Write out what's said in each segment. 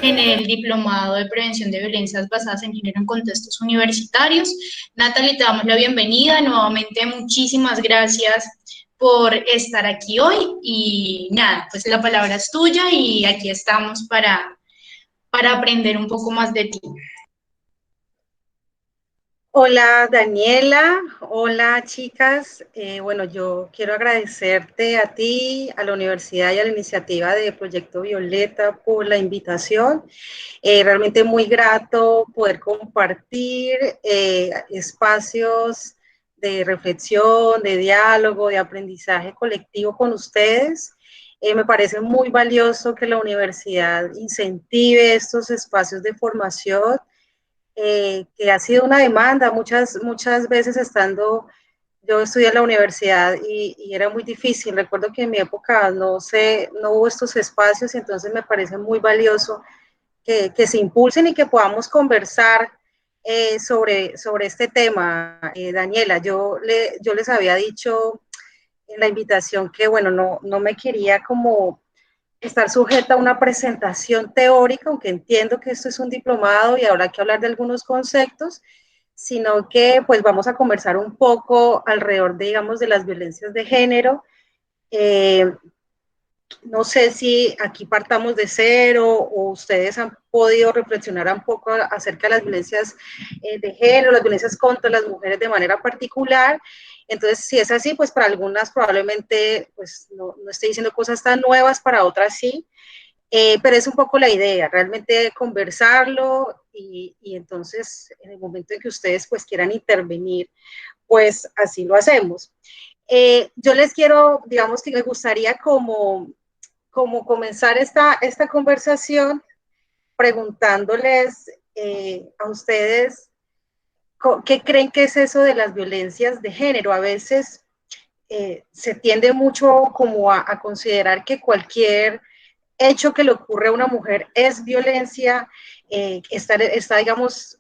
en el Diplomado de Prevención de Violencias Basadas en Género en Contextos Universitarios. Natalie, te damos la bienvenida. Nuevamente, muchísimas gracias por estar aquí hoy y nada, pues la palabra es tuya y aquí estamos para aprender un poco más de ti. Hola Daniela, hola chicas. Bueno, yo quiero agradecerte a ti, a la universidad y a la iniciativa de Proyecto Violeta por la invitación. Realmente muy grato poder compartir espacios de reflexión, de diálogo, de aprendizaje colectivo con ustedes. Me parece muy valioso que la universidad incentive estos espacios de formación que ha sido una demanda muchas veces estando, yo estudié en la universidad y era muy difícil. Recuerdo que en mi época no hubo estos espacios y entonces me parece muy valioso que se impulsen y que podamos conversar sobre este tema. Daniela, yo les había dicho en la invitación que, bueno, no me quería como estar sujeta a una presentación teórica, aunque entiendo que esto es un diplomado y habrá que hablar de algunos conceptos, sino que pues vamos a conversar un poco alrededor, de, digamos, de las violencias de género. Eh, no sé si aquí partamos de cero o ustedes han podido reflexionar un poco acerca de las violencias de género, las violencias contra las mujeres de manera particular. Entonces, si es así, pues para algunas probablemente pues no esté diciendo cosas tan nuevas, para otras sí. Pero es un poco la idea, realmente conversarlo y entonces en el momento en que ustedes pues quieran intervenir, pues así lo hacemos. Yo les quiero, digamos que me gustaría como comenzar esta conversación preguntándoles a ustedes qué creen que es eso de las violencias de género. A veces se tiende mucho como a considerar que cualquier hecho que le ocurre a una mujer es violencia, digamos,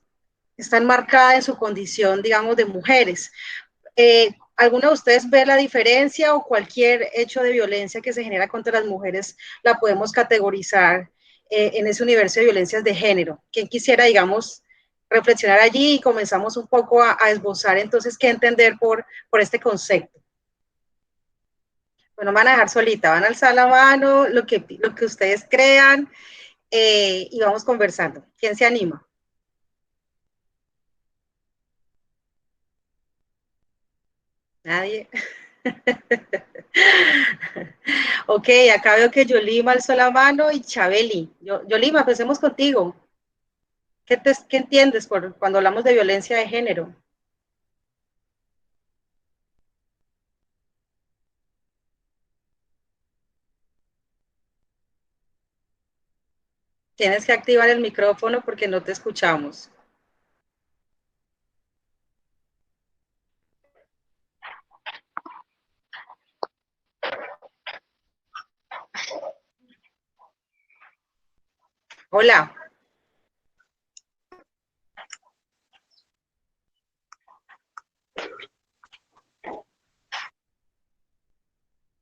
está enmarcada en su condición, digamos, de mujeres. ¿Alguno de ustedes ve la diferencia o cualquier hecho de violencia que se genera contra las mujeres la podemos categorizar en ese universo de violencias de género? ¿Quién quisiera, digamos, reflexionar allí y comenzamos un poco a esbozar entonces qué entender por este concepto? Bueno, van a dejar solita, van a alzar la mano, lo que ustedes crean, y vamos conversando. ¿Quién se anima? Nadie. Ok, acá veo que Yolima alzó la mano y Chabeli. Yolima, empecemos contigo. ¿Qué entiendes cuando hablamos de violencia de género? Tienes que activar el micrófono porque no te escuchamos. Hola.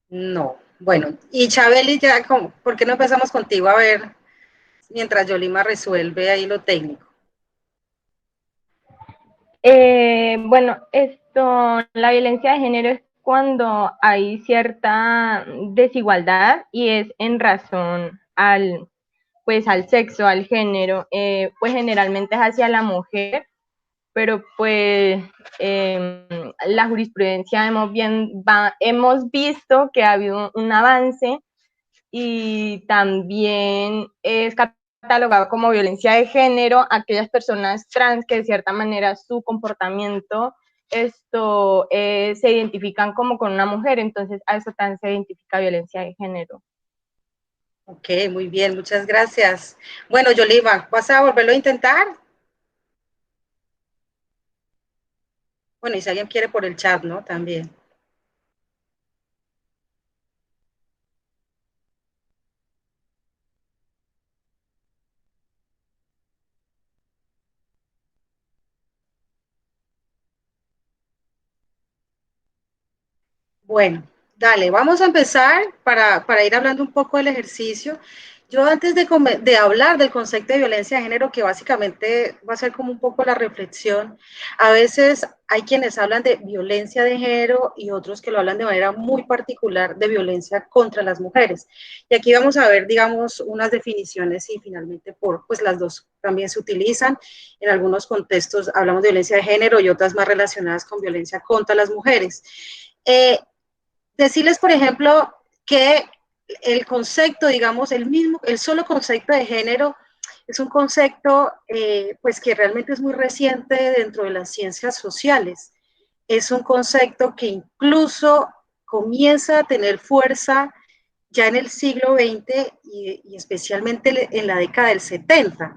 No. Bueno, y Chabeli, ya, ¿por qué no empezamos contigo a ver mientras Yolima resuelve ahí lo técnico? Bueno, la violencia de género es cuando hay cierta desigualdad y es en razón al sexo, al género, pues generalmente es hacia la mujer, pero pues la jurisprudencia hemos visto que ha habido un avance y también es catalogado como violencia de género aquellas personas trans que de cierta manera su comportamiento se identifican como con una mujer, entonces a eso también se identifica violencia de género. Ok, muy bien, muchas gracias. Bueno, Yolima, ¿vas a volverlo a intentar? Bueno, y si alguien quiere por el chat, ¿no? También. Bueno, dale, vamos a empezar para ir hablando un poco del ejercicio. Yo antes de hablar del concepto de violencia de género, que básicamente va a ser como un poco la reflexión, a veces hay quienes hablan de violencia de género y otros que lo hablan de manera muy particular de violencia contra las mujeres. Y aquí vamos a ver, digamos, unas definiciones y finalmente pues las dos también se utilizan. En algunos contextos hablamos de violencia de género y otras más relacionadas con violencia contra las mujeres. Decirles, por ejemplo, que el concepto, digamos, el solo concepto de género es un concepto pues que realmente es muy reciente dentro de las ciencias sociales. Es un concepto que incluso comienza a tener fuerza ya en el siglo XX y especialmente en la década del 70.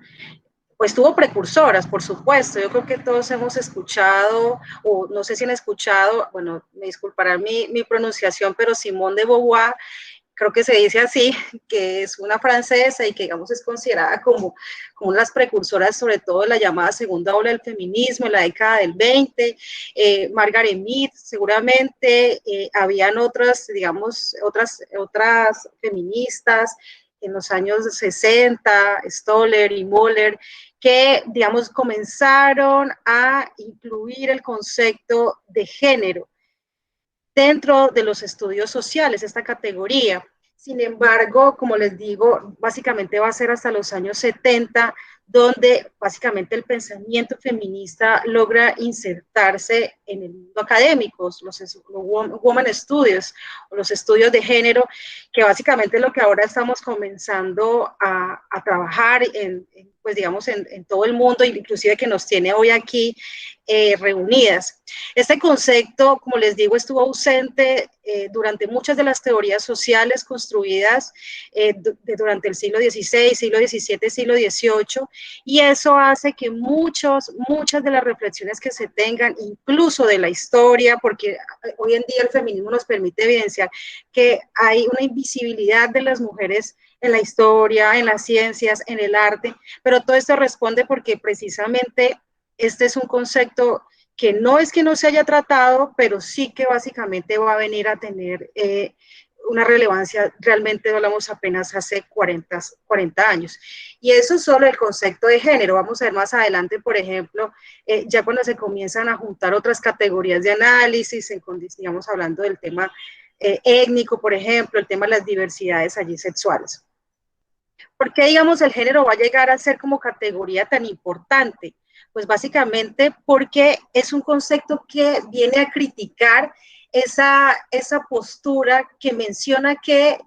Pues tuvo precursoras, por supuesto. Yo creo que todos hemos escuchado, o no sé si han escuchado, bueno, me disculparán mi pronunciación, pero Simone de Beauvoir, creo que se dice así, que es una francesa y que, digamos, es considerada como las precursoras, sobre todo de la llamada segunda ola del feminismo en la década del 20. Margaret Mead, seguramente, habían otras, digamos, otras feministas en los años 60, Stoller y Moller, que, digamos, comenzaron a incluir el concepto de género dentro de los estudios sociales, esta categoría. Sin embargo, como les digo, básicamente va a ser hasta los años 70, donde básicamente el pensamiento feminista logra insertarse en el mundo académico, los Women Studies, o los estudios de género, que básicamente es lo que ahora estamos comenzando a trabajar pues digamos, en todo el mundo, inclusive que nos tiene hoy aquí reunidas. Este concepto, como les digo, estuvo ausente durante muchas de las teorías sociales construidas durante el siglo XVI, siglo XVII, siglo XVIII, y eso hace que muchas de las reflexiones que se tengan, incluso de la historia, porque hoy en día el feminismo nos permite evidenciar que hay una invisibilidad de las mujeres en la historia, en las ciencias, en el arte, pero todo esto responde porque precisamente este es un concepto que no es que no se haya tratado, pero sí que básicamente va a venir a tener una relevancia, realmente hablamos apenas hace 40 años. Y eso es solo el concepto de género. Vamos a ver más adelante, por ejemplo, ya cuando se comienzan a juntar otras categorías de análisis, digamos, hablando del tema étnico, por ejemplo, el tema de las diversidades allí sexuales. ¿Por qué, digamos, el género va a llegar a ser como categoría tan importante? Pues básicamente porque es un concepto que viene a criticar esa postura que menciona que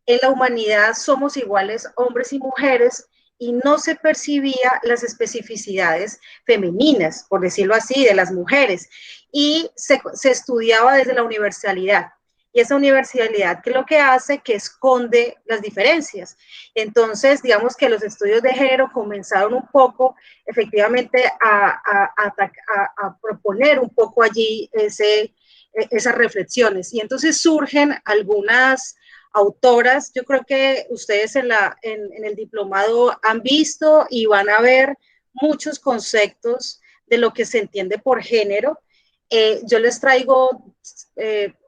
en la humanidad somos iguales hombres y mujeres y no se percibía las especificidades femeninas, por decirlo así, de las mujeres, y se estudiaba desde la universalidad. Y esa universalidad, que es lo que hace, que esconde las diferencias. Entonces, digamos que los estudios de género comenzaron un poco, efectivamente, a proponer un poco allí esas reflexiones. Y entonces surgen algunas autoras, yo creo que ustedes en el diplomado han visto y van a ver muchos conceptos de lo que se entiende por género. Yo les traigo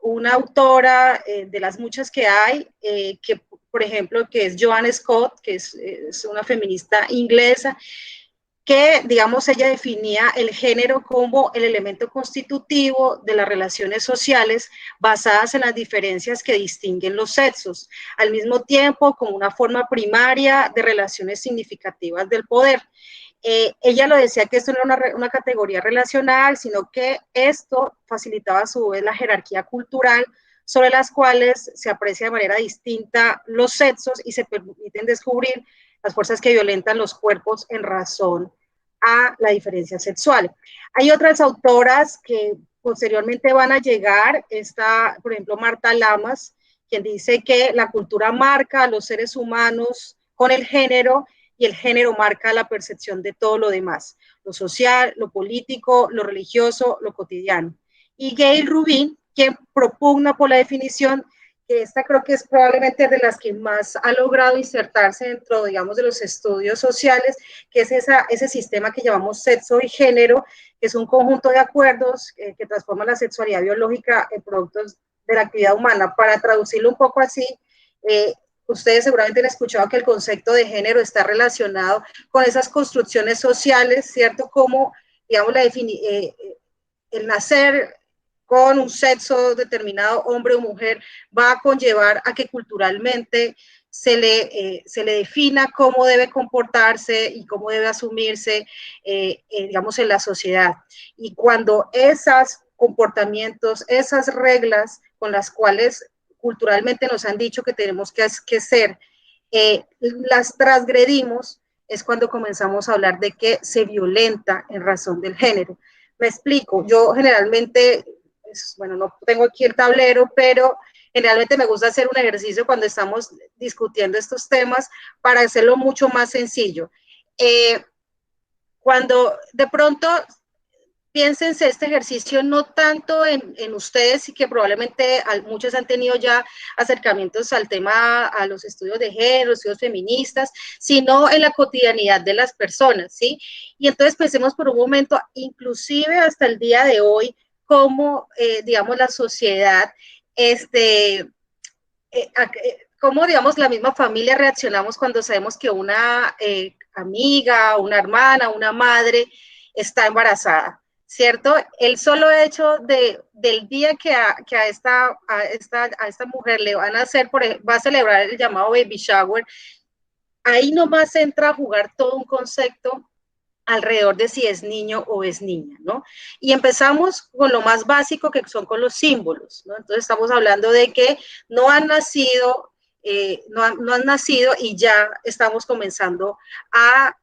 una autora de las muchas que hay, que por ejemplo, que es Joanne Scott, que es una feminista inglesa, que, digamos, ella definía el género como el elemento constitutivo de las relaciones sociales basadas en las diferencias que distinguen los sexos, al mismo tiempo como una forma primaria de relaciones significativas del poder. Ella lo decía que esto no era una categoría relacional, sino que esto facilitaba a su vez la jerarquía cultural sobre las cuales se aprecia de manera distinta los sexos y se permiten descubrir las fuerzas que violentan los cuerpos en razón a la diferencia sexual. Hay otras autoras que posteriormente van a llegar, está, por ejemplo, Marta Lamas, quien dice que la cultura marca a los seres humanos con el género y el género marca la percepción de todo lo demás, lo social, lo político, lo religioso, lo cotidiano. Y Gail Rubin, quien propugna por la definición, que esta creo que es probablemente de las que más ha logrado insertarse dentro, digamos, de los estudios sociales, que es ese sistema que llamamos sexo y género, que es un conjunto de acuerdos que transforma la sexualidad biológica en productos de la actividad humana. Para traducirlo un poco así, ustedes seguramente han escuchado que el concepto de género está relacionado con esas construcciones sociales, ¿cierto? Como, digamos, el nacer con un sexo determinado, hombre o mujer, va a conllevar a que culturalmente se le defina cómo debe comportarse y cómo debe asumirse, digamos, en la sociedad. Y cuando esos comportamientos, esas reglas con las cuales culturalmente nos han dicho que tenemos que ser, las transgredimos, es cuando comenzamos a hablar de que se violenta en razón del género. Me explico, yo generalmente, bueno, no tengo aquí el tablero, pero generalmente me gusta hacer un ejercicio cuando estamos discutiendo estos temas para hacerlo mucho más sencillo. Cuando de pronto piénsense este ejercicio no tanto en ustedes, y que probablemente muchos han tenido ya acercamientos al tema, a los estudios de género, estudios feministas, sino en la cotidianidad de las personas, ¿sí? Y entonces pensemos por un momento, inclusive hasta el día de hoy, cómo, digamos, la sociedad, cómo, digamos, la misma familia reaccionamos cuando sabemos que una amiga, una hermana, una madre está embarazada, ¿cierto? El solo hecho del día que a esta mujer le van a hacer, va a celebrar el llamado baby shower, ahí nomás entra a jugar todo un concepto alrededor de si es niño o es niña, ¿no? Y empezamos con lo más básico, que son con los símbolos, ¿no? Entonces estamos hablando de que no han nacido, no han nacido y ya estamos comenzando a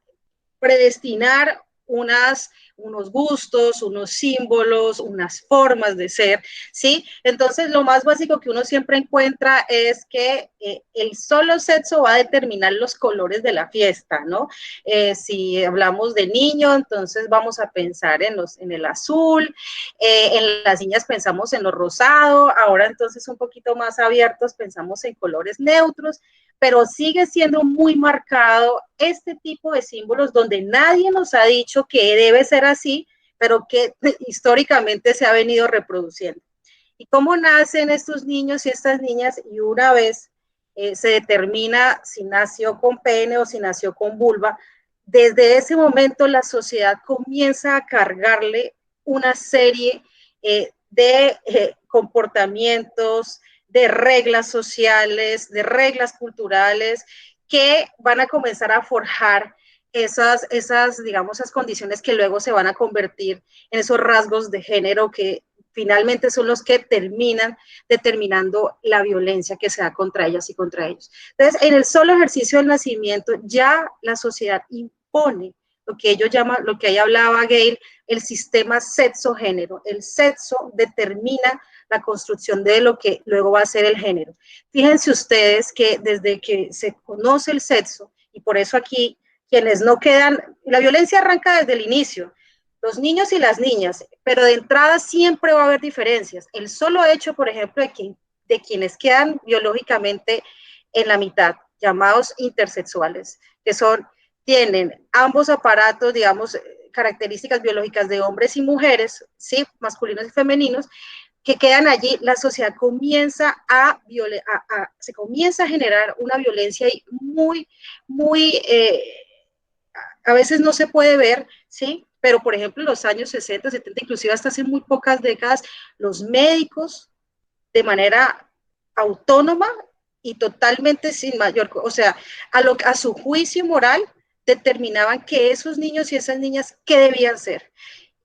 predestinar unos gustos, unos símbolos, unas formas de ser, ¿sí? Entonces, lo más básico que uno siempre encuentra es que el solo sexo va a determinar los colores de la fiesta, ¿no? Si hablamos de niño, entonces vamos a pensar en el azul, en las niñas pensamos en lo rosado, ahora entonces un poquito más abiertos pensamos en colores neutros, pero sigue siendo muy marcado este tipo de símbolos donde nadie nos ha dicho que debe ser así, pero que históricamente se ha venido reproduciendo. ¿Y cómo nacen estos niños y estas niñas? Y una vez se determina si nació con pene o si nació con vulva, desde ese momento la sociedad comienza a cargarle una serie de comportamientos, de reglas sociales, de reglas culturales, que van a comenzar a forjar esas, digamos, esas condiciones que luego se van a convertir en esos rasgos de género que finalmente son los que terminan determinando la violencia que se da contra ellas y contra ellos. Entonces, en el solo ejercicio del nacimiento, ya la sociedad impone lo que ellos llaman, lo que ahí hablaba Gail, el sistema sexo-género. El sexo determina la construcción de lo que luego va a ser el género. Fíjense ustedes que desde que se conoce el sexo, y por eso aquí quienes no quedan, la violencia arranca desde el inicio, los niños y las niñas, pero de entrada siempre va a haber diferencias. El solo hecho, por ejemplo, de quienes quedan biológicamente en la mitad, llamados intersexuales, que tienen ambos aparatos, digamos, características biológicas de hombres y mujeres, ¿sí? Masculinos y femeninos, que quedan allí, la sociedad comienza se comienza a generar una violencia muy, muy, a veces no se puede ver, ¿sí? Pero, por ejemplo, en los años 60, 70, inclusive hasta hace muy pocas décadas, los médicos, de manera autónoma y totalmente sin mayor, o sea, a su juicio moral, determinaban que esos niños y esas niñas, ¿qué debían ser?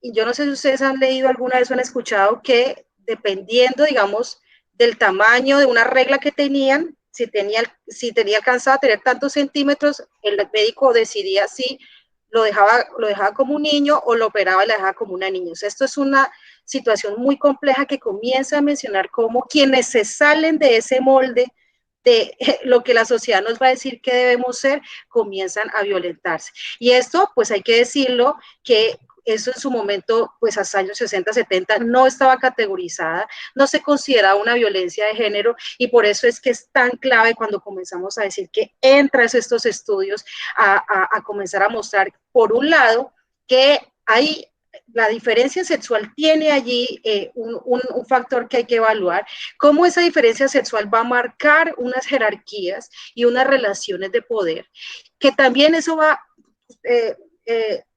Y yo no sé si ustedes han leído alguna vez o han escuchado que dependiendo, digamos, del tamaño de una regla que tenían, si tenía alcanzado a tener tantos centímetros, el médico decidía si lo dejaba como un niño o lo operaba y lo dejaba como una niña. O sea, esto es una situación muy compleja que comienza a mencionar cómo quienes se salen de ese molde de lo que la sociedad nos va a decir que debemos ser, comienzan a violentarse. Y esto, pues hay que decirlo, que eso en su momento, pues hasta años 60, 70, no estaba categorizada, no se consideraba una violencia de género, y por eso es que es tan clave cuando comenzamos a decir que entras estos estudios a comenzar a mostrar, por un lado, que hay la diferencia sexual tiene allí un factor que hay que evaluar, cómo esa diferencia sexual va a marcar unas jerarquías y unas relaciones de poder, que también eso va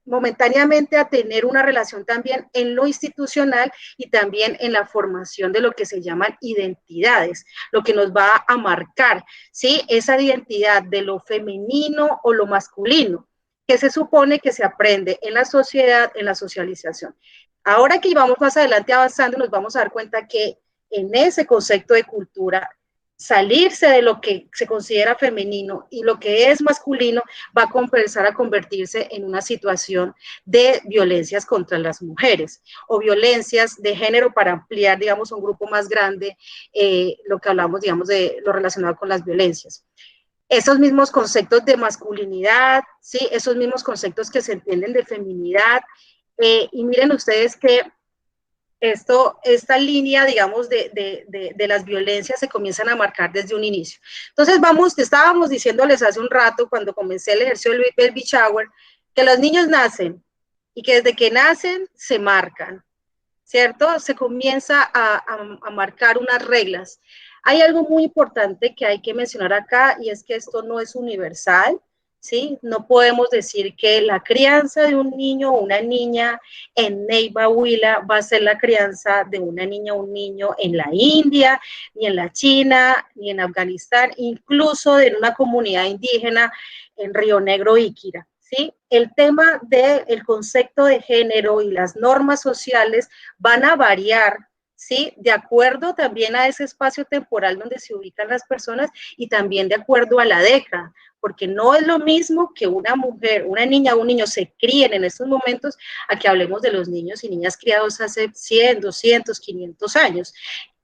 momentáneamente a tener una relación también en lo institucional y también en la formación de lo que se llaman identidades, lo que nos va a marcar, ¿sí? Esa identidad de lo femenino o lo masculino, que se supone que se aprende en la sociedad, en la socialización. Ahora que vamos más adelante avanzando, nos vamos a dar cuenta que en ese concepto de cultura, salirse de lo que se considera femenino y lo que es masculino va a comenzar a convertirse en una situación de violencias contra las mujeres o violencias de género para ampliar, digamos, un grupo más grande, lo que hablamos, digamos, de lo relacionado con las violencias. Esos mismos conceptos de masculinidad, ¿sí? Esos mismos conceptos que se entienden de feminidad, y miren ustedes que esta línea, digamos, de las violencias se comienzan a marcar desde un inicio. Entonces, estábamos diciéndoles hace un rato, cuando comencé el ejercicio del baby shower, que los niños nacen y que desde que nacen se marcan, ¿cierto? Se comienza a marcar unas reglas. Hay algo muy importante que hay que mencionar acá y es que esto no es universal, ¿sí? No podemos decir que la crianza de un niño o una niña en Neiva Huila va a ser la crianza de una niña o un niño en la India, ni en la China, ni en Afganistán, incluso en una comunidad indígena en Río Negro, Iquira. ¿Sí? El tema del concepto de género y las normas sociales van a variar, ¿sí? De acuerdo también a ese espacio temporal donde se ubican las personas y también de acuerdo a la década, porque no es lo mismo que una mujer, una niña o un niño se críen en estos momentos a que hablemos de los niños y niñas criados hace 100, 200, 500 años.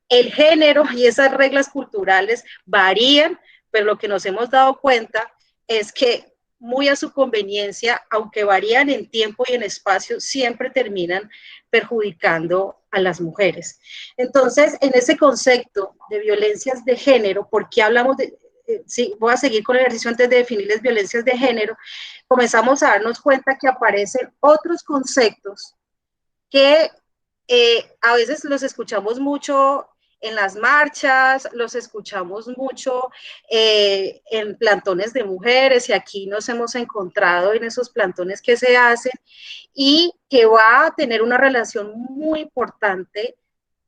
El género y esas reglas culturales varían, pero lo que nos hemos dado cuenta es que muy a su conveniencia, aunque varían en tiempo y en espacio, siempre terminan perjudicando a las mujeres. Entonces, en ese concepto de violencias de género, ¿por qué hablamos de, sí, voy a seguir con el ejercicio antes de definirles violencias de género, comenzamos a darnos cuenta que aparecen otros conceptos que a veces los escuchamos mucho en las marchas, los escuchamos mucho en plantones de mujeres y aquí nos hemos encontrado en esos plantones que se hacen y que va a tener una relación muy importante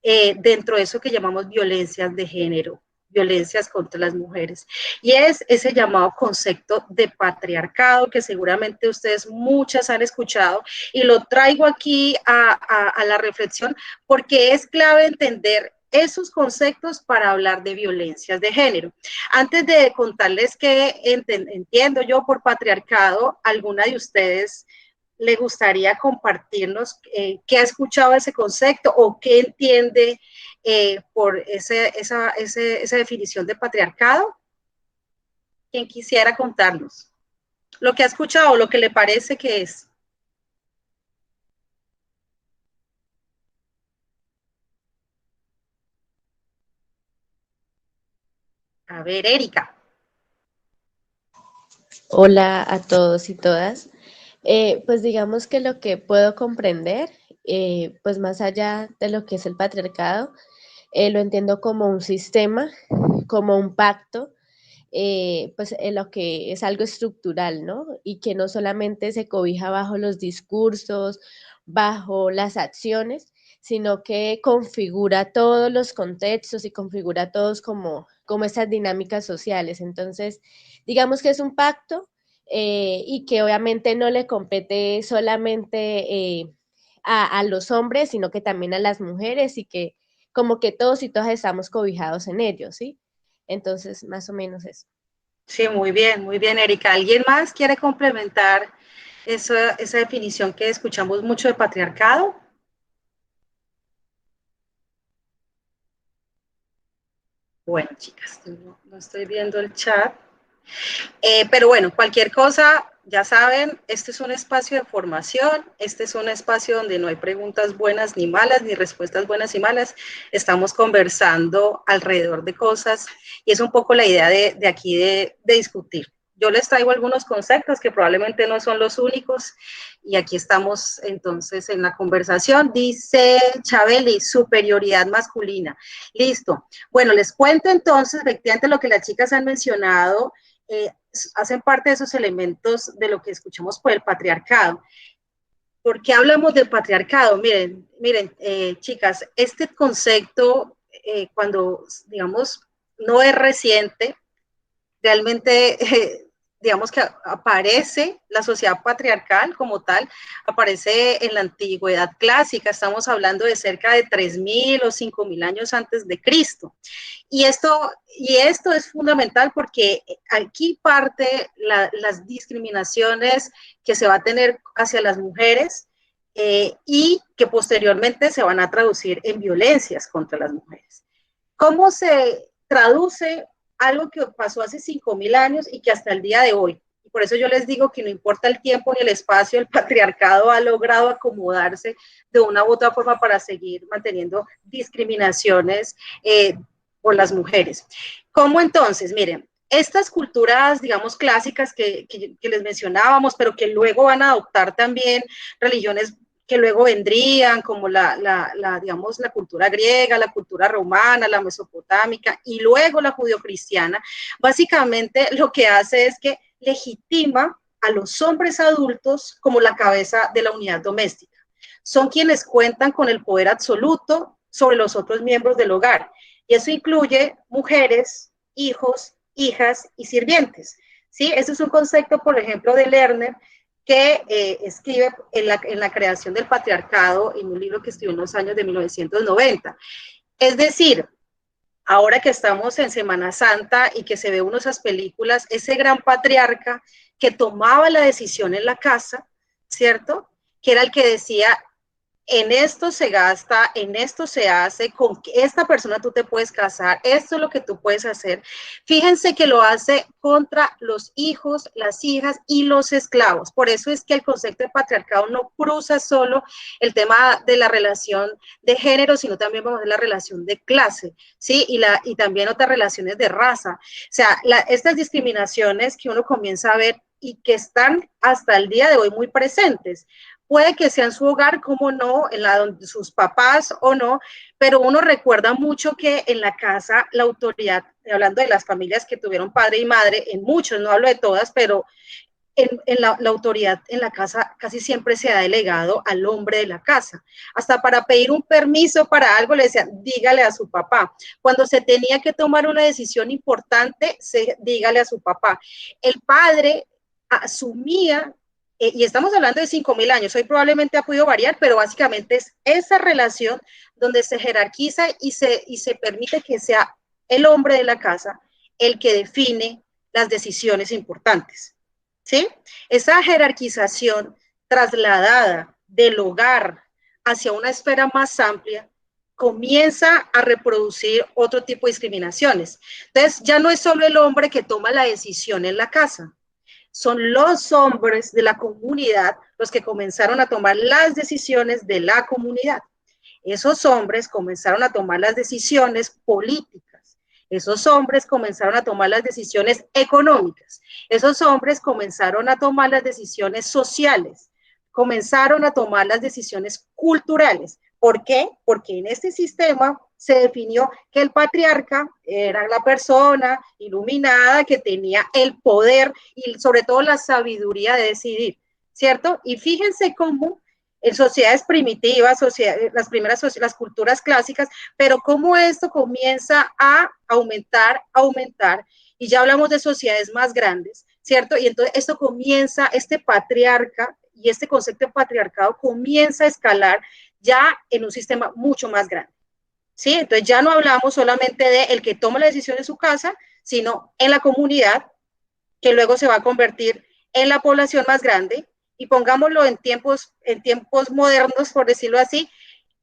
dentro de eso que llamamos violencias de género, violencias contra las mujeres. Y es ese llamado concepto de patriarcado que seguramente ustedes muchas han escuchado y lo traigo aquí a la reflexión porque es clave entender esos conceptos para hablar de violencias de género. Antes de contarles qué entiendo yo por patriarcado, ¿alguna de ustedes le gustaría compartirnos qué ha escuchado ese concepto o qué entiende por esa definición de patriarcado? ¿Quién quisiera contarnos lo que ha escuchado o lo que le parece que es? A ver, Erika. Hola a todos y todas. Pues digamos que lo que puedo comprender, pues más allá de lo que es el patriarcado, lo entiendo como un sistema, como un pacto, pues en lo que es algo estructural, ¿no? Y que no solamente se cobija bajo los discursos, bajo las acciones, sino que configura todos los contextos y configura todos como esas dinámicas sociales. Entonces, digamos que es un pacto y que obviamente no le compete solamente a los hombres, sino que también a las mujeres y que como que todos y todas estamos cobijados en ello, ¿sí? Entonces, más o menos eso. Sí, muy bien, Erika. ¿Alguien más quiere complementar esa definición que escuchamos mucho de patriarcado? Bueno, chicas, no estoy viendo el chat. Pero bueno, cualquier cosa, ya saben, este es un espacio de formación, este es un espacio donde no hay preguntas buenas ni malas, ni respuestas buenas y malas, estamos conversando alrededor de cosas y es un poco la idea de aquí de discutir, yo les traigo algunos conceptos que probablemente no son los únicos y aquí estamos entonces en la conversación. Dice Chabeli, superioridad masculina. Listo. Bueno, les cuento entonces efectivamente lo que las chicas han mencionado, hacen parte de esos elementos de lo que escuchamos por el patriarcado. ¿Por qué hablamos del patriarcado? Miren, chicas, este concepto, cuando, digamos, no es reciente, realmente, digamos que aparece la sociedad patriarcal como tal, aparece en la antigüedad clásica, estamos hablando de cerca de 3.000 o 5.000 años antes de Cristo. Y esto es fundamental porque aquí parte las discriminaciones que se va a tener hacia las mujeres y que posteriormente se van a traducir en violencias contra las mujeres. ¿Cómo se traduce algo que pasó hace 5.000 años y que hasta el día de hoy? Y por eso yo les digo que no importa el tiempo ni el espacio, el patriarcado ha logrado acomodarse de una u otra forma para seguir manteniendo discriminaciones por las mujeres. ¿Cómo entonces? Miren, estas culturas, digamos, clásicas que les mencionábamos, pero que luego van a adoptar también religiones que luego vendrían, como digamos, la cultura griega, la cultura romana, la mesopotámica y luego la judio-cristiana, básicamente lo que hace es que legitima a los hombres adultos como la cabeza de la unidad doméstica. Son quienes cuentan con el poder absoluto sobre los otros miembros del hogar. Y eso incluye mujeres, hijos, hijas y sirvientes. ¿Sí? Ese es un concepto, por ejemplo, de Lerner, que escribe en la creación del patriarcado en un libro que escribió en los años de 1990. Es decir, ahora que estamos en Semana Santa y que se ve uno de esas películas, ese gran patriarca que tomaba la decisión en la casa, ¿cierto? Que era el que decía, en esto se gasta, en esto se hace, con esta persona tú te puedes casar, esto es lo que tú puedes hacer. Fíjense que lo hace contra los hijos, las hijas y los esclavos. Por eso es que el concepto de patriarcado no cruza solo el tema de la relación de género, sino también vamos a ver la relación de clase, ¿sí? Y también otras relaciones de raza. O sea, estas discriminaciones que uno comienza a ver y que están hasta el día de hoy muy presentes. Puede que sea en su hogar, como no, donde sus papás o no, pero uno recuerda mucho que en la casa la autoridad, hablando de las familias que tuvieron padre y madre, en muchos, no hablo de todas, pero la autoridad en la casa casi siempre se ha delegado al hombre de la casa. Hasta para pedir un permiso para algo le decían, dígale a su papá. Cuando se tenía que tomar una decisión importante, dígale a su papá. El padre asumía, y estamos hablando de 5.000 años, hoy probablemente ha podido variar, pero básicamente es esa relación donde se jerarquiza y se permite que sea el hombre de la casa el que define las decisiones importantes, ¿sí? Esa jerarquización trasladada del hogar hacia una esfera más amplia comienza a reproducir otro tipo de discriminaciones. Entonces, ya no es solo el hombre que toma la decisión en la casa, son los hombres de la comunidad los que comenzaron a tomar las decisiones de la comunidad. Esos hombres comenzaron a tomar las decisiones políticas. Esos hombres comenzaron a tomar las decisiones económicas. Esos hombres comenzaron a tomar las decisiones sociales. Comenzaron a tomar las decisiones culturales. ¿Por qué? Porque en este sistema se definió que el patriarca era la persona iluminada que tenía el poder y sobre todo la sabiduría de decidir, ¿cierto? Y fíjense cómo en sociedades primitivas, las culturas clásicas, pero cómo esto comienza a aumentar, y ya hablamos de sociedades más grandes, ¿cierto? Y entonces esto comienza, este patriarca y este concepto de patriarcado comienza a escalar ya en un sistema mucho más grande. ¿Sí? Entonces ya no hablamos solamente de el que toma la decisión en su casa, sino en la comunidad, que luego se va a convertir en la población más grande, y pongámoslo en tiempos modernos, por decirlo así,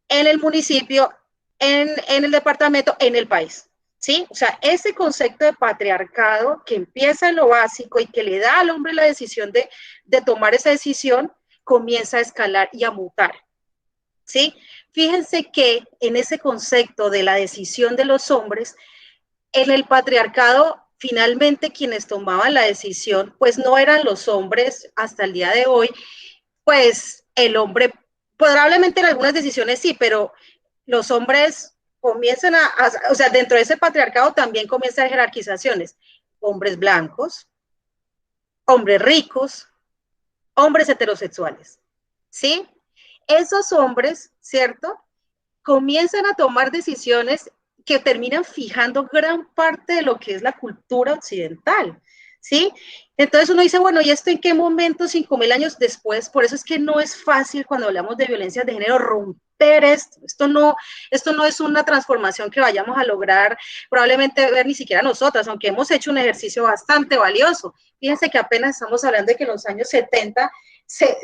en el municipio, en el departamento, en el país. ¿Sí? O sea, ese concepto de patriarcado que empieza en lo básico y que le da al hombre la decisión de tomar esa decisión, comienza a escalar y a mutar. ¿Sí? Fíjense que en ese concepto de la decisión de los hombres, en el patriarcado finalmente quienes tomaban la decisión, pues no eran los hombres hasta el día de hoy, pues el hombre, probablemente en algunas decisiones sí, pero los hombres comienzan o sea, dentro de ese patriarcado también comienzan jerarquizaciones, hombres blancos, hombres ricos, hombres heterosexuales, ¿sí? Esos hombres, ¿cierto? Comienzan a tomar decisiones que terminan fijando gran parte de lo que es la cultura occidental, ¿sí? Entonces uno dice, bueno, ¿y esto en qué momento, 5.000 años después? Por eso es que no es fácil cuando hablamos de violencia de género romper esto. Esto no es una transformación que vayamos a lograr probablemente ver ni siquiera nosotras, aunque hemos hecho un ejercicio bastante valioso. Fíjense que apenas estamos hablando de que en los años 70 se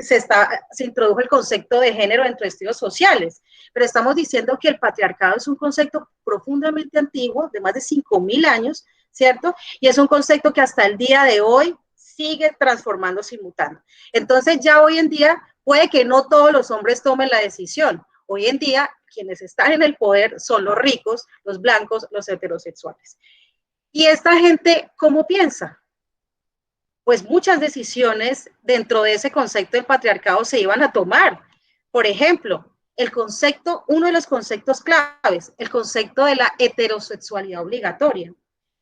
introdujo el concepto de género dentro de estudios sociales, pero estamos diciendo que el patriarcado es un concepto profundamente antiguo, de más de 5.000 años, ¿cierto? Y es un concepto que hasta el día de hoy sigue transformándose y mutando. Entonces ya hoy en día puede que no todos los hombres tomen la decisión. Hoy en día quienes están en el poder son los ricos, los blancos, los heterosexuales. ¿Y esta gente cómo piensa? Pues muchas decisiones dentro de ese concepto del patriarcado se iban a tomar. Por ejemplo, uno de los conceptos claves, el concepto de la heterosexualidad obligatoria.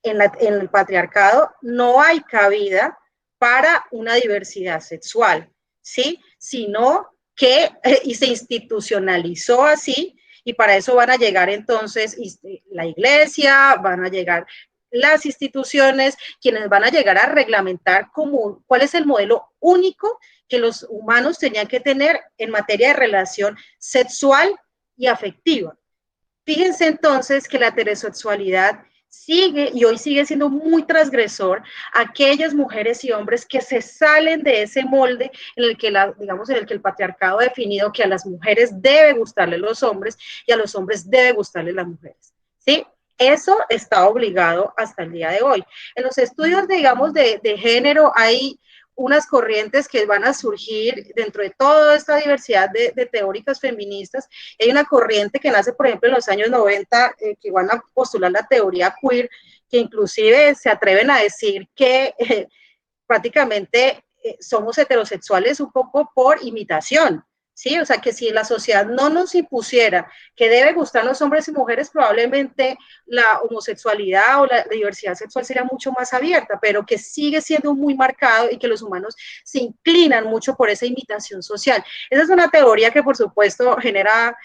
En el patriarcado no hay cabida para una diversidad sexual, ¿sí? Sino que y se institucionalizó así, y para eso van a llegar entonces la iglesia, van a llegar las instituciones, quienes van a llegar a reglamentar cuál es el modelo único que los humanos tenían que tener en materia de relación sexual y afectiva. Fíjense entonces que la heterosexualidad sigue y hoy sigue siendo muy transgresor a aquellas mujeres y hombres que se salen de ese molde en el que digamos en el que el patriarcado ha definido que a las mujeres debe gustarle los hombres y a los hombres debe gustarle las mujeres, ¿sí? Eso está obligado hasta el día de hoy. En los estudios, digamos, de género hay unas corrientes que van a surgir dentro de toda esta diversidad de teóricas feministas. Hay una corriente que nace, por ejemplo, en los años 90, que van a postular la teoría queer, que inclusive se atreven a decir que prácticamente somos heterosexuales un poco por imitación, ¿sí? O sea, que si la sociedad no nos impusiera que debe gustar los hombres y mujeres, probablemente la homosexualidad o la diversidad sexual sería mucho más abierta, pero que sigue siendo muy marcado y que los humanos se inclinan mucho por esa imitación social. Esa es una teoría que, por supuesto, genera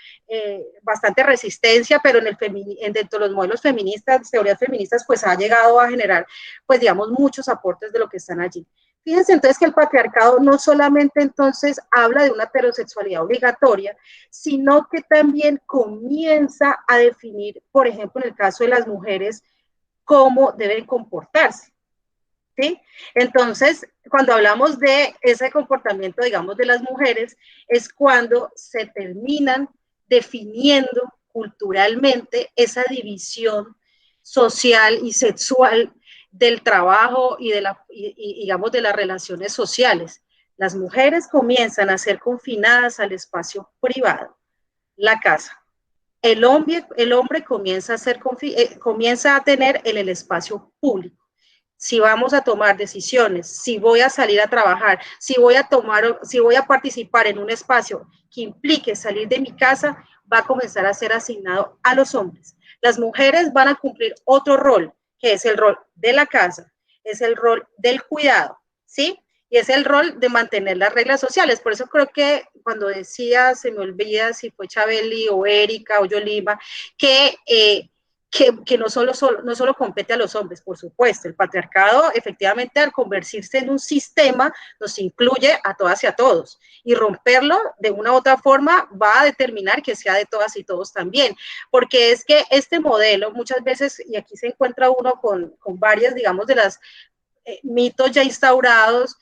bastante resistencia, pero dentro de los modelos feministas, teorías feministas, pues ha llegado a generar, pues digamos, muchos aportes de lo que están allí. Fíjense entonces que el patriarcado no solamente entonces habla de una heterosexualidad obligatoria, sino que también comienza a definir, por ejemplo, en el caso de las mujeres, cómo deben comportarse, ¿sí? Entonces, cuando hablamos de ese comportamiento, digamos, de las mujeres, es cuando se terminan definiendo culturalmente esa división social y sexual del trabajo y digamos, de las relaciones sociales. Las mujeres comienzan a ser confinadas al espacio privado, la casa. El hombre comienza a tener en el espacio público. Si vamos a tomar decisiones, si voy a salir a trabajar, si voy a participar en un espacio que implique salir de mi casa, va a comenzar a ser asignado a los hombres. Las mujeres van a cumplir otro rol, que es el rol de la casa, es el rol del cuidado, ¿sí? Y es el rol de mantener las reglas sociales. Por eso creo que cuando decía, se me olvida si fue Chabeli o Erika o Yolima, que no solo compete a los hombres, por supuesto. El patriarcado, efectivamente, al convertirse en un sistema, nos incluye a todas y a todos. Y romperlo de una u otra forma va a determinar que sea de todas y todos también. Porque es que este modelo, muchas veces, y aquí se encuentra uno con varias, digamos, de las mitos ya instaurados,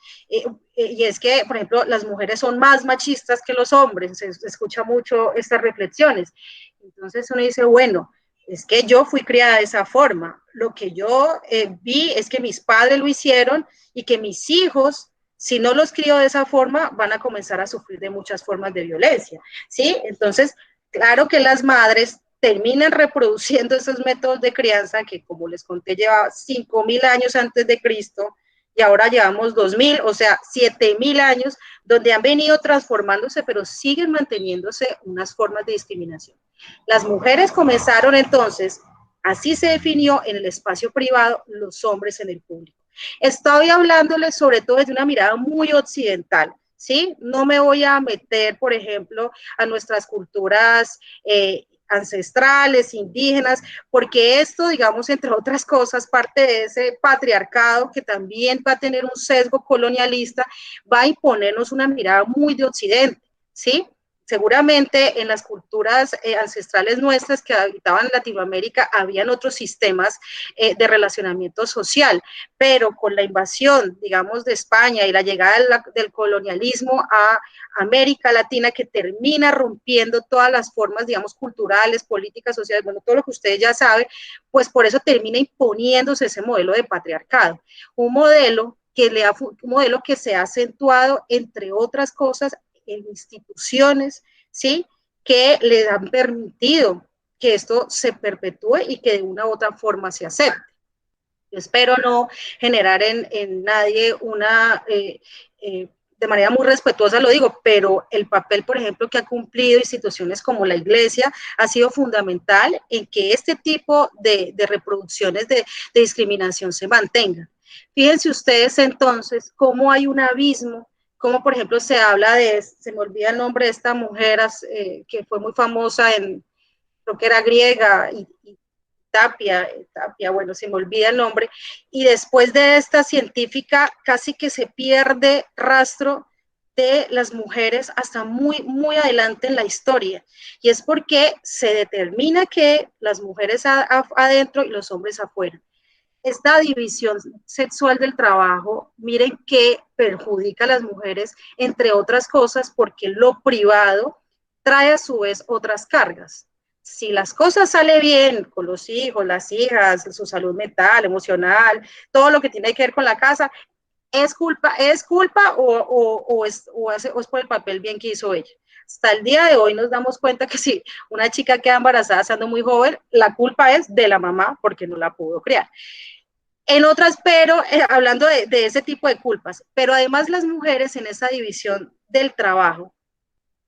y es que, por ejemplo, las mujeres son más machistas que los hombres, se escucha mucho estas reflexiones. Entonces uno dice, bueno, es que yo fui criada de esa forma, lo que yo vi es que mis padres lo hicieron y que mis hijos, si no los crío de esa forma, van a comenzar a sufrir de muchas formas de violencia, ¿sí? Entonces, claro que las madres terminan reproduciendo esos métodos de crianza que, como les conté, lleva 5.000 años antes de Cristo, y ahora llevamos 2.000, o sea, 7.000 años, donde han venido transformándose, pero siguen manteniéndose unas formas de discriminación. Las mujeres comenzaron entonces, así se definió en el espacio privado, los hombres en el público. Estoy hablándoles sobre todo desde una mirada muy occidental, ¿sí? No me voy a meter, por ejemplo, a nuestras culturas ancestrales, indígenas, porque esto, digamos, entre otras cosas, parte de ese patriarcado que también va a tener un sesgo colonialista, va a imponernos una mirada muy de occidente, ¿sí? Seguramente en las culturas ancestrales nuestras que habitaban Latinoamérica habían otros sistemas de relacionamiento social, pero con la invasión, digamos, de España y la llegada del colonialismo a América Latina, que termina rompiendo todas las formas, digamos, culturales, políticas, sociales, bueno, todo lo que ustedes ya saben, pues por eso termina imponiéndose ese modelo de patriarcado, un modelo que se ha acentuado, entre otras cosas, en instituciones, ¿sí? Que le han permitido que esto se perpetúe y que de una u otra forma se acepte. Yo espero no generar en nadie una, de manera muy respetuosa lo digo, pero el papel, por ejemplo, que ha cumplido instituciones como la Iglesia ha sido fundamental en que este tipo de reproducciones de discriminación se mantengan. Fíjense ustedes entonces cómo hay un abismo, como por ejemplo se habla se me olvida el nombre de esta mujer que fue muy famosa creo que era griega, y Tapia, bueno, se me olvida el nombre, y después de esta científica casi que se pierde rastro de las mujeres hasta muy, muy adelante en la historia, y es porque se determina que las mujeres adentro y los hombres afuera. Esta división sexual del trabajo, miren que perjudica a las mujeres, entre otras cosas, porque lo privado trae a su vez otras cargas. Si las cosas salen bien con los hijos, las hijas, su salud mental, emocional, todo lo que tiene que ver con la casa, ¿es culpa o es por el papel bien que hizo ella? Hasta el día de hoy nos damos cuenta que si una chica queda embarazada siendo muy joven, la culpa es de la mamá porque no la pudo criar. En otras, pero hablando de ese tipo de culpas, pero además las mujeres en esa división del trabajo,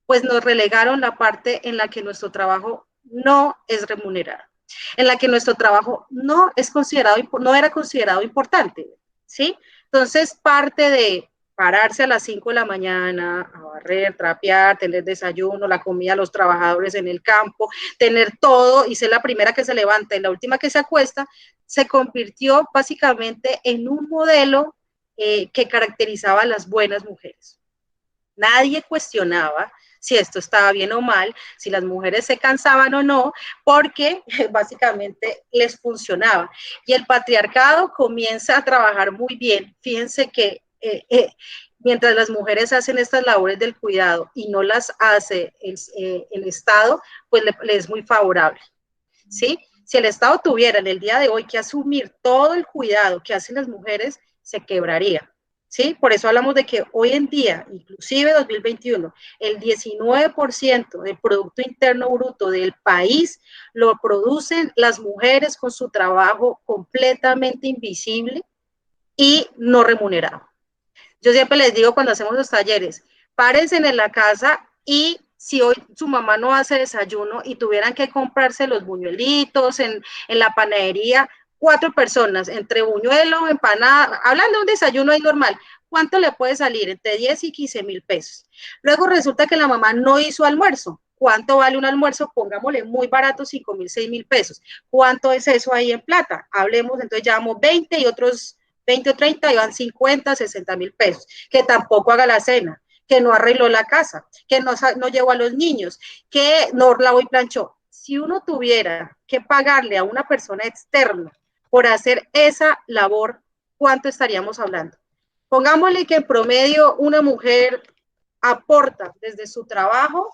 pues nos relegaron la parte en la que nuestro trabajo no es remunerado, en la que nuestro trabajo no era considerado importante, ¿sí? Entonces, parte de pararse a las 5 de la mañana, a barrer, trapear, tener desayuno, la comida a los trabajadores en el campo, tener todo y ser la primera que se levanta y la última que se acuesta, se convirtió básicamente en un modelo que caracterizaba a las buenas mujeres. Nadie cuestionaba si esto estaba bien o mal, si las mujeres se cansaban o no, porque básicamente les funcionaba. Y el patriarcado comienza a trabajar muy bien. Fíjense que mientras las mujeres hacen estas labores del cuidado y no las hace el Estado, pues le es muy favorable, ¿sí? Si el Estado tuviera en el día de hoy que asumir todo el cuidado que hacen las mujeres, se quebraría. ¿Sí? Por eso hablamos de que hoy en día, inclusive 2021, el 19% del Producto Interno Bruto del país lo producen las mujeres con su trabajo completamente invisible y no remunerado. Yo siempre les digo cuando hacemos los talleres, párense en la casa y si hoy su mamá no hace desayuno y tuvieran que comprarse los buñuelitos en la panadería, 4 personas, entre buñuelo, empanada, hablando de un desayuno ahí normal, ¿cuánto le puede salir? Entre 10 y 15.000 pesos. Luego resulta que la mamá no hizo almuerzo. ¿Cuánto vale un almuerzo? Pongámosle muy barato, 5.000, 6.000 pesos. ¿Cuánto es eso ahí en plata? Hablemos, entonces llevamos 20 y otros 20 o 30, y van 50, 60.000 pesos. Que tampoco haga la cena, que no arregló la casa, que no llevó a los niños, que no lavó y planchó. Si uno tuviera que pagarle a una persona externa por hacer esa labor, ¿cuánto estaríamos hablando? Pongámosle que en promedio una mujer aporta desde su trabajo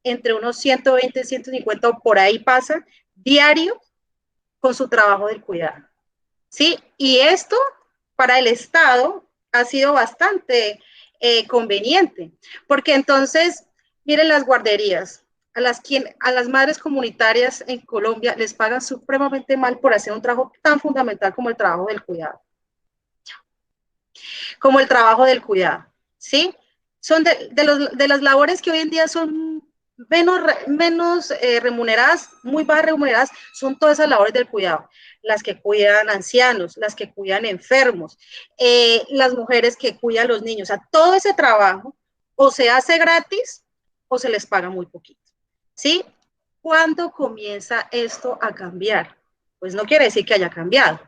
entre unos 120, 150 o por ahí pasa diario con su trabajo del cuidado. ¿Sí? Y esto para el Estado ha sido bastante conveniente, porque entonces, miren las guarderías, a las madres comunitarias en Colombia les pagan supremamente mal por hacer un trabajo tan fundamental como el trabajo del cuidado. Como el trabajo del cuidado, ¿sí? Son de las labores que hoy en día son menos remuneradas, muy bajas remuneradas, son todas esas labores del cuidado. Las que cuidan ancianos, las que cuidan enfermos, las mujeres que cuidan a los niños. O sea, todo ese trabajo o se hace gratis o se les paga muy poquito, ¿sí? ¿Cuándo comienza esto a cambiar? Pues no quiere decir que haya cambiado,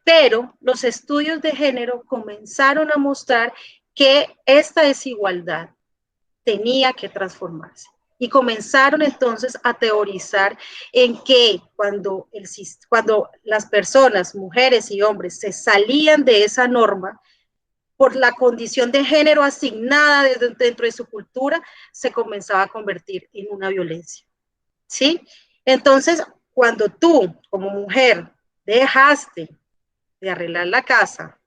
pero los estudios de género comenzaron a mostrar que esta desigualdad tenía que transformarse. Y comenzaron entonces a teorizar en que cuando las personas, mujeres y hombres, se salían de esa norma, por la condición de género asignada dentro de su cultura, se comenzaba a convertir en una violencia, ¿sí? Entonces, cuando tú, como mujer, dejaste de arreglar la casa,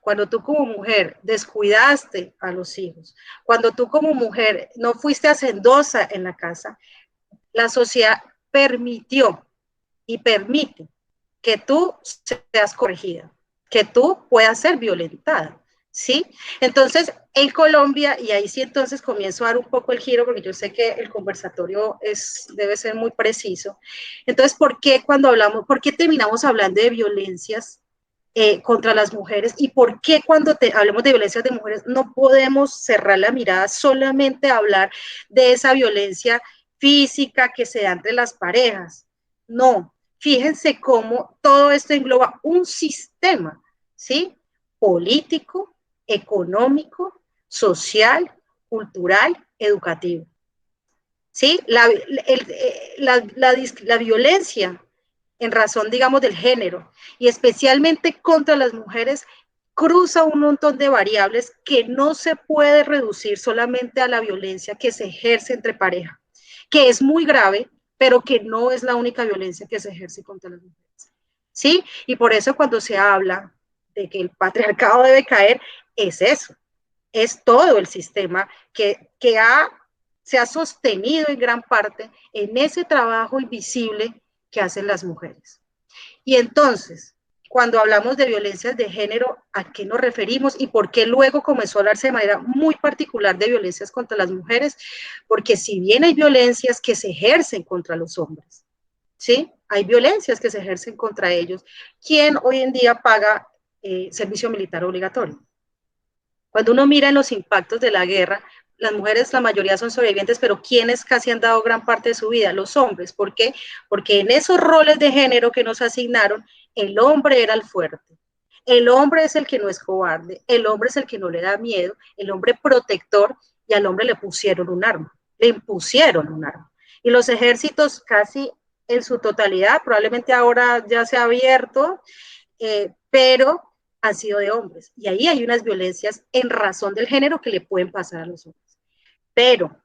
cuando tú como mujer descuidaste a los hijos, cuando tú como mujer no fuiste hacendosa en la casa, la sociedad permitió y permite que tú seas corregida, que tú puedas ser violentada, ¿sí? Entonces, en Colombia, y ahí sí entonces comienzo a dar un poco el giro, porque yo sé que el conversatorio debe ser muy preciso. Entonces, ¿por qué terminamos hablando de violencias contra las mujeres y por qué cuando hablemos de violencias de mujeres no podemos cerrar la mirada solamente a hablar de esa violencia física que se da entre las parejas? No, fíjense cómo todo esto engloba un sistema, ¿sí? Político, económico, social, cultural, educativo. ¿Sí? La violencia en razón, digamos, del género, y especialmente contra las mujeres, cruza un montón de variables que no se puede reducir solamente a la violencia que se ejerce entre pareja, que es muy grave, pero que no es la única violencia que se ejerce contra las mujeres, ¿sí? Y por eso cuando se habla de que el patriarcado debe caer, es eso, es todo el sistema que se ha sostenido en gran parte en ese trabajo invisible que hacen las mujeres. Y entonces, cuando hablamos de violencias de género, ¿a qué nos referimos y por qué luego comenzó a hablarse de manera muy particular de violencias contra las mujeres? Porque si bien hay violencias que se ejercen contra los hombres, ¿sí? Hay violencias que se ejercen contra ellos. ¿Quién hoy en día paga servicio militar obligatorio? Cuando uno mira en los impactos de la guerra, las mujeres, la mayoría son sobrevivientes, pero ¿quiénes casi han dado gran parte de su vida? Los hombres. ¿Por qué? Porque en esos roles de género que nos asignaron, el hombre era el fuerte. El hombre es el que no es cobarde, el hombre es el que no le da miedo, el hombre protector, y al hombre le pusieron un arma, le impusieron un arma. Y los ejércitos casi en su totalidad, probablemente ahora ya se ha abierto, pero han sido de hombres. Y ahí hay unas violencias en razón del género que le pueden pasar a los hombres. Pero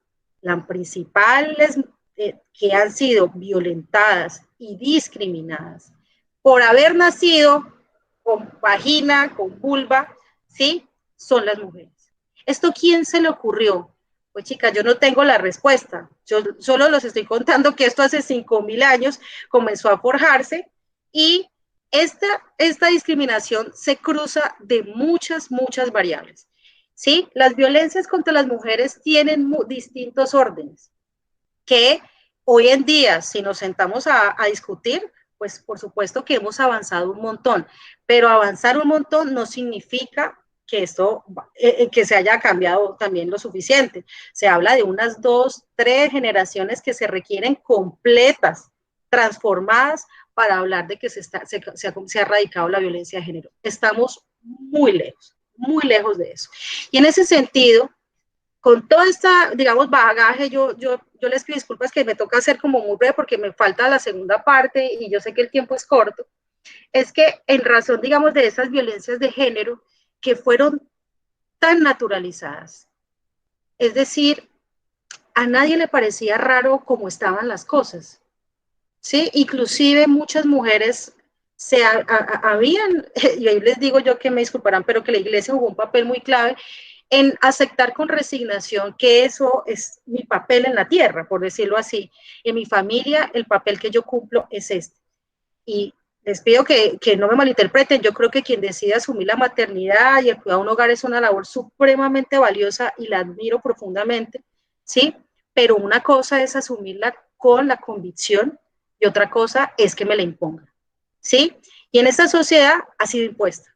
las principales que han sido violentadas y discriminadas por haber nacido con vagina, con vulva, ¿sí? Son las mujeres. ¿Esto quién se le ocurrió? Pues chicas, yo no tengo la respuesta. Yo solo los estoy contando que esto hace 5.000 años comenzó a forjarse y esta discriminación se cruza de muchas variables, ¿sí? Las violencias contra las mujeres tienen distintos órdenes, que hoy en día, si nos sentamos a discutir, pues por supuesto que hemos avanzado un montón, pero avanzar un montón no significa que esto, que se haya cambiado también lo suficiente. Se habla de unas 2, 3 generaciones que se requieren completas, transformadas, para hablar de que se ha erradicado la violencia de género. Estamos muy lejos de eso. Y en ese sentido, con toda esta, digamos, bagaje, yo les pido disculpas que me toca hacer como muy breve porque me falta la segunda parte y yo sé que el tiempo es corto, es que en razón, digamos, de esas violencias de género que fueron tan naturalizadas, es decir, a nadie le parecía raro cómo estaban las cosas, ¿sí? Inclusive muchas mujeres habían, y ahí les digo yo que me disculparán, pero que la iglesia jugó un papel muy clave en aceptar con resignación que eso es mi papel en la tierra, por decirlo así. En mi familia, el papel que yo cumplo es este. Y les pido que no me malinterpreten, yo creo que quien decide asumir la maternidad y el cuidado de un hogar es una labor supremamente valiosa y la admiro profundamente, ¿sí? Pero una cosa es asumirla con la convicción y otra cosa es que me la impongan, ¿sí? Y en esta sociedad ha sido impuesta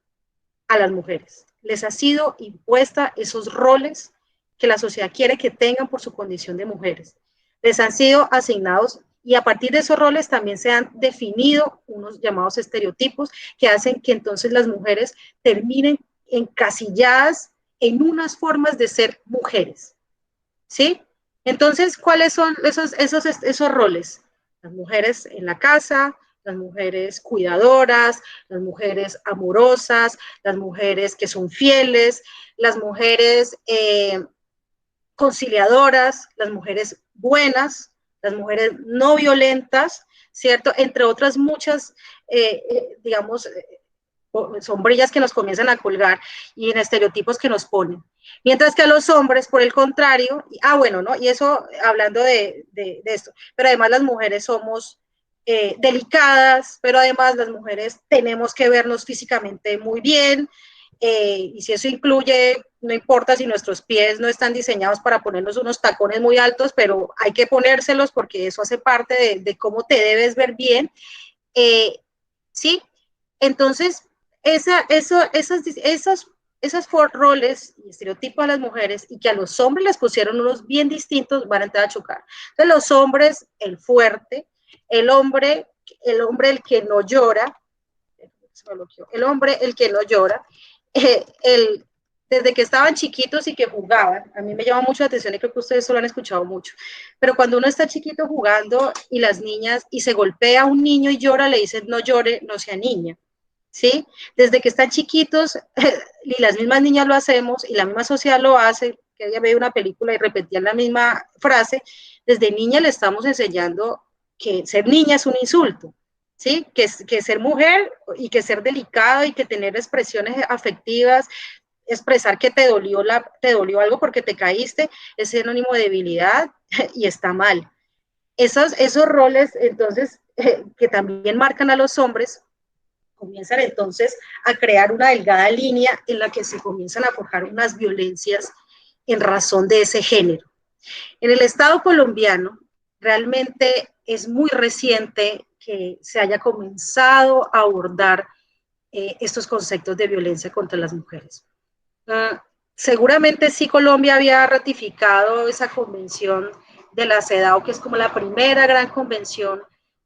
a las mujeres, les ha sido impuesta esos roles que la sociedad quiere que tengan por su condición de mujeres. Les han sido asignados y a partir de esos roles también se han definido unos llamados estereotipos que hacen que entonces las mujeres terminen encasilladas en unas formas de ser mujeres, ¿sí? Entonces, ¿cuáles son esos roles? Las mujeres en la casa, las mujeres cuidadoras, las mujeres amorosas, las mujeres que son fieles, las mujeres conciliadoras, las mujeres buenas, las mujeres no violentas, ¿cierto? Entre otras muchas, digamos, sombrillas que nos comienzan a colgar y en estereotipos que nos ponen. Mientras que a los hombres, por el contrario, bueno, ¿no? Y eso hablando de esto, pero además las mujeres somos delicadas, pero además las mujeres tenemos que vernos físicamente muy bien, y si eso incluye, no importa si nuestros pies no están diseñados para ponernos unos tacones muy altos, pero hay que ponérselos porque eso hace parte de cómo te debes ver bien, ¿sí? Entonces, esos roles y estereotipos a las mujeres y que a los hombres les pusieron unos bien distintos van a entrar a chocar. Entonces, los hombres, el fuerte, el hombre el que no llora, el hombre el que no llora, desde que estaban chiquitos y que jugaban, a mí me llama mucho la atención y creo que ustedes lo han escuchado mucho, pero cuando uno está chiquito jugando y las niñas, y se golpea a un niño y llora, le dicen no llore, no sea niña, ¿sí? Desde que están chiquitos, y las mismas niñas lo hacemos, y la misma sociedad lo hace, que ella veía una película y repetía la misma frase, desde niña le estamos enseñando que ser niña es un insulto, ¿sí? Que ser mujer y que ser delicado y que tener expresiones afectivas, expresar que te dolió algo porque te caíste, es sinónimo de debilidad y está mal. Esos roles, entonces, que también marcan a los hombres, comienzan entonces a crear una delgada línea en la que se comienzan a forjar unas violencias en razón de ese género. En el Estado colombiano, realmente es muy reciente que se haya comenzado a abordar estos conceptos de violencia contra las mujeres. Seguramente sí Colombia había ratificado esa convención de la CEDAW, que es como la primera gran convención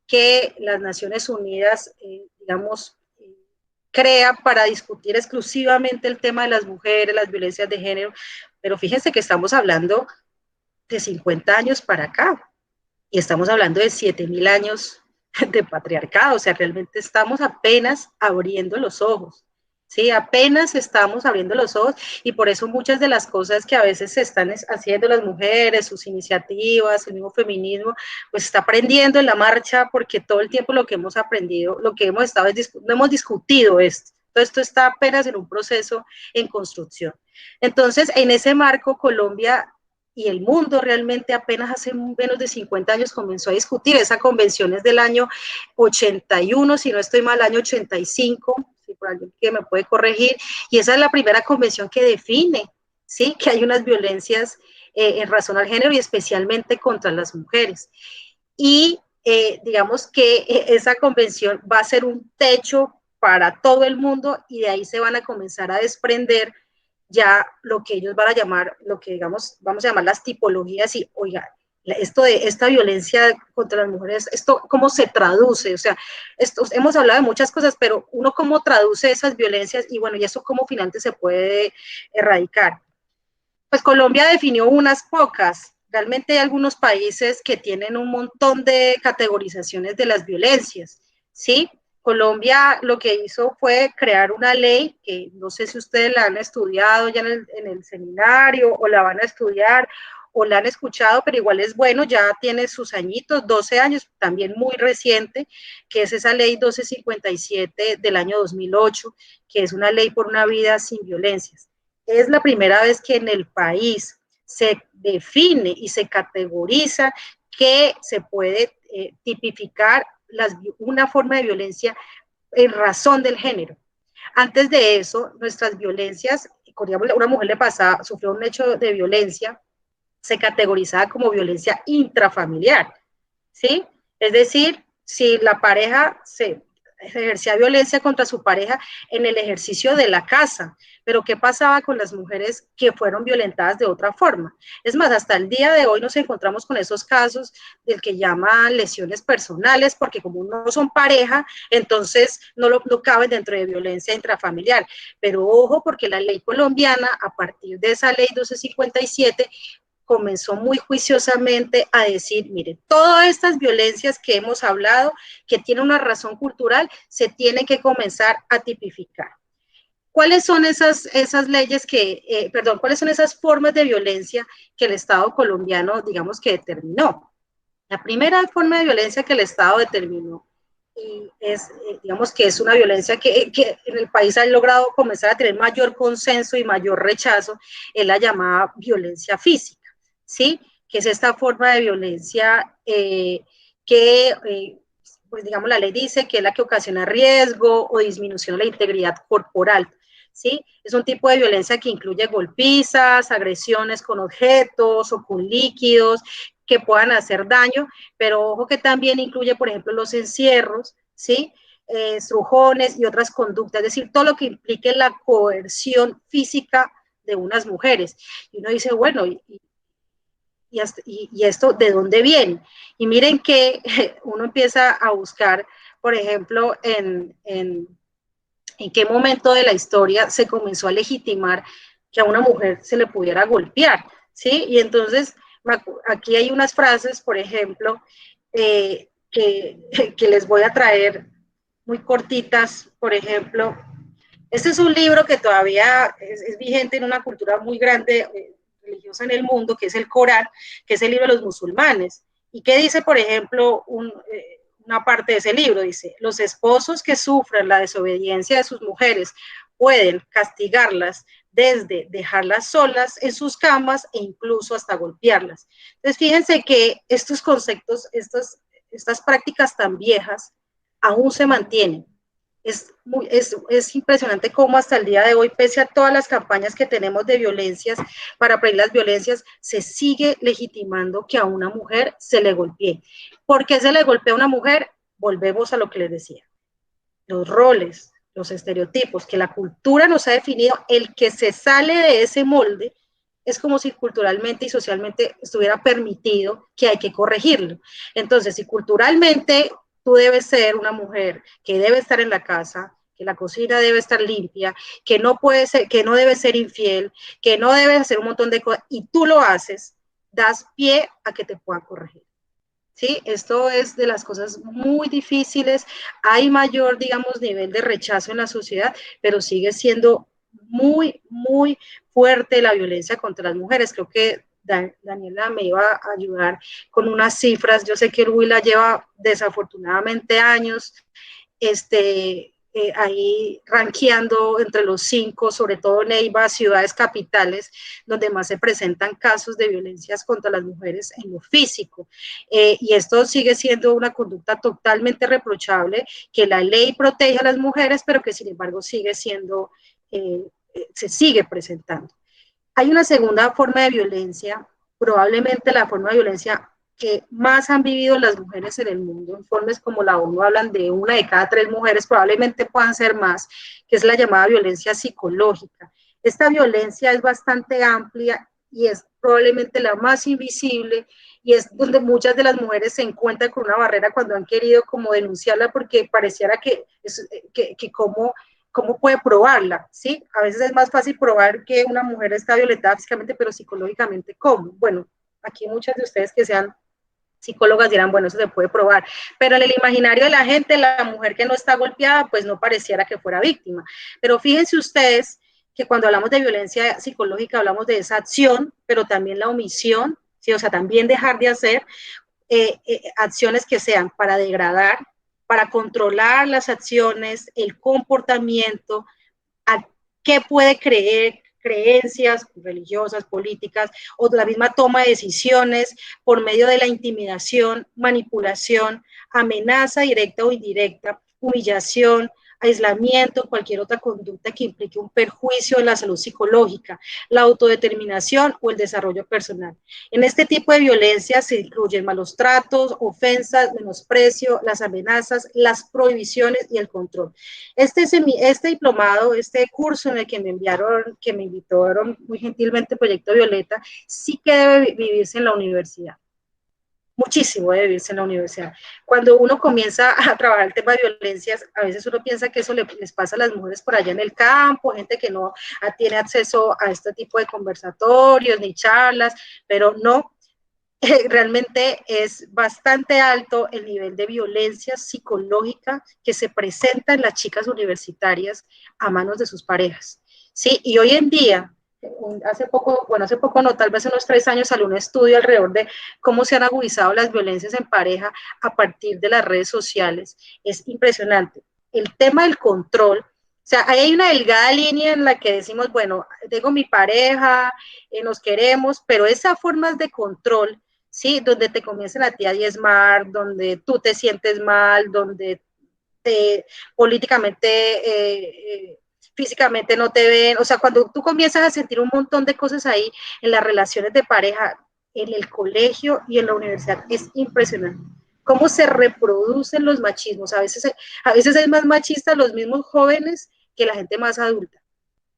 que las Naciones Unidas, digamos, crea para discutir exclusivamente el tema de las mujeres, las violencias de género, pero fíjense que estamos hablando de 50 años para acá, y estamos hablando de 7.000 años de patriarcado, o sea, realmente estamos apenas abriendo los ojos, ¿sí? Apenas estamos abriendo los ojos, y por eso muchas de las cosas que a veces se están haciendo las mujeres, sus iniciativas, el mismo feminismo, pues está aprendiendo en la marcha, porque todo el tiempo lo que hemos aprendido, lo que hemos estado, no hemos discutido esto. Todo esto está apenas en un proceso en construcción. Entonces, en ese marco, Colombia y el mundo realmente apenas hace menos de 50 años comenzó a discutir. Esa convención es del año 81, si no estoy mal, año 85, si por alguien que me puede corregir, y esa es la primera convención que define, ¿sí?, que hay unas violencias en razón al género y especialmente contra las mujeres. Y digamos que esa convención va a ser un techo para todo el mundo, y de ahí se van a comenzar a desprender ya lo que ellos van a llamar, lo que digamos, vamos a llamar las tipologías, y oiga, esto de esta violencia contra las mujeres, esto cómo se traduce, o sea, hemos hablado de muchas cosas, pero uno cómo traduce esas violencias, y bueno, y eso cómo finalmente se puede erradicar. Pues Colombia definió unas pocas, realmente hay algunos países que tienen un montón de categorizaciones de las violencias, ¿sí? Colombia lo que hizo fue crear una ley que no sé si ustedes la han estudiado ya en el seminario o la van a estudiar o la han escuchado, pero igual es bueno, ya tiene sus añitos, 12 años, también muy reciente, que es esa ley 1257 del año 2008, que es una ley por una vida sin violencias. es la primera vez que en el país se define y se categoriza que se puede tipificar una forma de violencia en razón del género. Antes de eso, nuestras violencias, digamos, una mujer le pasaba, sufrió un hecho de violencia, se categorizaba como violencia intrafamiliar, ¿sí? Es decir, si la pareja se ejercía violencia contra su pareja en el ejercicio de la casa, pero ¿qué pasaba con las mujeres que fueron violentadas de otra forma? Es más, hasta el día de hoy nos encontramos con esos casos del que llaman lesiones personales, porque como no son pareja, entonces no caben dentro de violencia intrafamiliar. Pero ojo, porque la ley colombiana, a partir de esa ley 1257, comenzó muy juiciosamente a decir, mire, todas estas violencias que hemos hablado, que tienen una razón cultural, se tienen que comenzar a tipificar. ¿Cuáles son esas leyes cuáles son esas formas de violencia que el Estado colombiano, digamos, que determinó? La primera forma de violencia que el Estado determinó y es, digamos que es una violencia que en el país ha logrado comenzar a tener mayor consenso y mayor rechazo, es la llamada violencia física. ¿Sí? Que es esta forma de violencia pues digamos, la ley dice que es la que ocasiona riesgo o disminución de la integridad corporal, ¿sí? Es un tipo de violencia que incluye golpizas, agresiones con objetos o con líquidos que puedan hacer daño, pero ojo que también incluye, por ejemplo, los encierros, ¿sí? Estrujones y otras conductas, es decir, todo lo que implique la coerción física de unas mujeres. Y uno dice, bueno, y esto de dónde viene. Y miren que uno empieza a buscar, por ejemplo, en qué momento de la historia se comenzó a legitimar que a una mujer se le pudiera golpear, ¿sí? Y entonces aquí hay unas frases, por ejemplo, que les voy a traer muy cortitas, por ejemplo. Este es un libro que todavía es vigente en una cultura muy grande religiosa en el mundo, que es el Corán, que es el libro de los musulmanes. ¿Y qué dice, por ejemplo, una parte de ese libro? Dice, los esposos que sufran la desobediencia de sus mujeres pueden castigarlas desde dejarlas solas en sus camas e incluso hasta golpearlas. Entonces, fíjense que estos conceptos, estas prácticas tan viejas, aún se mantienen. Es impresionante cómo hasta el día de hoy, pese a todas las campañas que tenemos de violencias para prevenir las violencias, se sigue legitimando que a una mujer se le golpee. ¿Por qué se le golpea a una mujer? Volvemos a lo que les decía. Los roles, los estereotipos que la cultura nos ha definido, el que se sale de ese molde, es como si culturalmente y socialmente estuviera permitido que hay que corregirlo. Entonces, si culturalmente tú debes ser una mujer que debe estar en la casa, que la cocina debe estar limpia, que no puede ser, que no debe ser infiel, que no debes hacer un montón de cosas, y tú lo haces, das pie a que te puedan corregir. ¿Sí? Esto es de las cosas muy difíciles, hay mayor, digamos, nivel de rechazo en la sociedad, pero sigue siendo muy, muy fuerte la violencia contra las mujeres. Creo que Daniela me iba a ayudar con unas cifras. Yo sé que el Huila lleva desafortunadamente años ahí rankeando entre los 5, sobre todo Neiva, ciudades capitales, donde más se presentan casos de violencias contra las mujeres en lo físico. Y esto sigue siendo una conducta totalmente reprochable, que la ley protege a las mujeres, pero que sin embargo sigue siendo, se sigue presentando. Hay una segunda forma de violencia, probablemente la forma de violencia que más han vivido las mujeres en el mundo. Informes como la ONU hablan de 1 de cada 3 mujeres, probablemente puedan ser más, que es la llamada violencia psicológica. Esta violencia es bastante amplia y es probablemente la más invisible, y es donde muchas de las mujeres se encuentran con una barrera cuando han querido como denunciarla, porque pareciera que ¿cómo puede probarla? ¿Sí? A veces es más fácil probar que una mujer está violentada físicamente, pero psicológicamente, ¿cómo? Bueno, aquí muchas de ustedes que sean psicólogas dirán, bueno, eso se puede probar, pero en el imaginario de la gente, la mujer que no está golpeada, pues no pareciera que fuera víctima. Pero fíjense ustedes que cuando hablamos de violencia psicológica, hablamos de esa acción, pero también la omisión, ¿sí? O sea, también dejar de hacer acciones que sean para degradar, para controlar las acciones, el comportamiento, a qué puede creer creencias religiosas, políticas, o la misma toma de decisiones por medio de la intimidación, manipulación, amenaza directa o indirecta, humillación, aislamiento, cualquier otra conducta que implique un perjuicio en la salud psicológica, la autodeterminación o el desarrollo personal. En este tipo de violencia se incluyen malos tratos, ofensas, menosprecio, las amenazas, las prohibiciones y el control. Este diplomado, este curso en el que me enviaron, que me invitaron muy gentilmente Proyecto Violeta, sí que debe vivirse en la universidad. Muchísimo debe vivirse en la universidad. Cuando uno comienza a trabajar el tema de violencias, a veces uno piensa que eso les pasa a las mujeres por allá en el campo, gente que no tiene acceso a este tipo de conversatorios ni charlas, pero no, realmente es bastante alto el nivel de violencia psicológica que se presenta en las chicas universitarias a manos de sus parejas. ¿Sí? Y hoy en día, hace poco no, tal vez unos 3 años salió un estudio alrededor de cómo se han agudizado las violencias en pareja a partir de las redes sociales. Es impresionante. El tema del control, o sea, ahí hay una delgada línea en la que decimos, bueno, tengo mi pareja, nos queremos, pero esas formas de control, ¿sí? Donde te comienzan a ti a diezmar, donde tú te sientes mal, donde políticamente, físicamente no te ven, o sea, cuando tú comienzas a sentir un montón de cosas ahí en las relaciones de pareja, en el colegio y en la universidad, es impresionante. Cómo se reproducen los machismos. A veces es más machista los mismos jóvenes que la gente más adulta.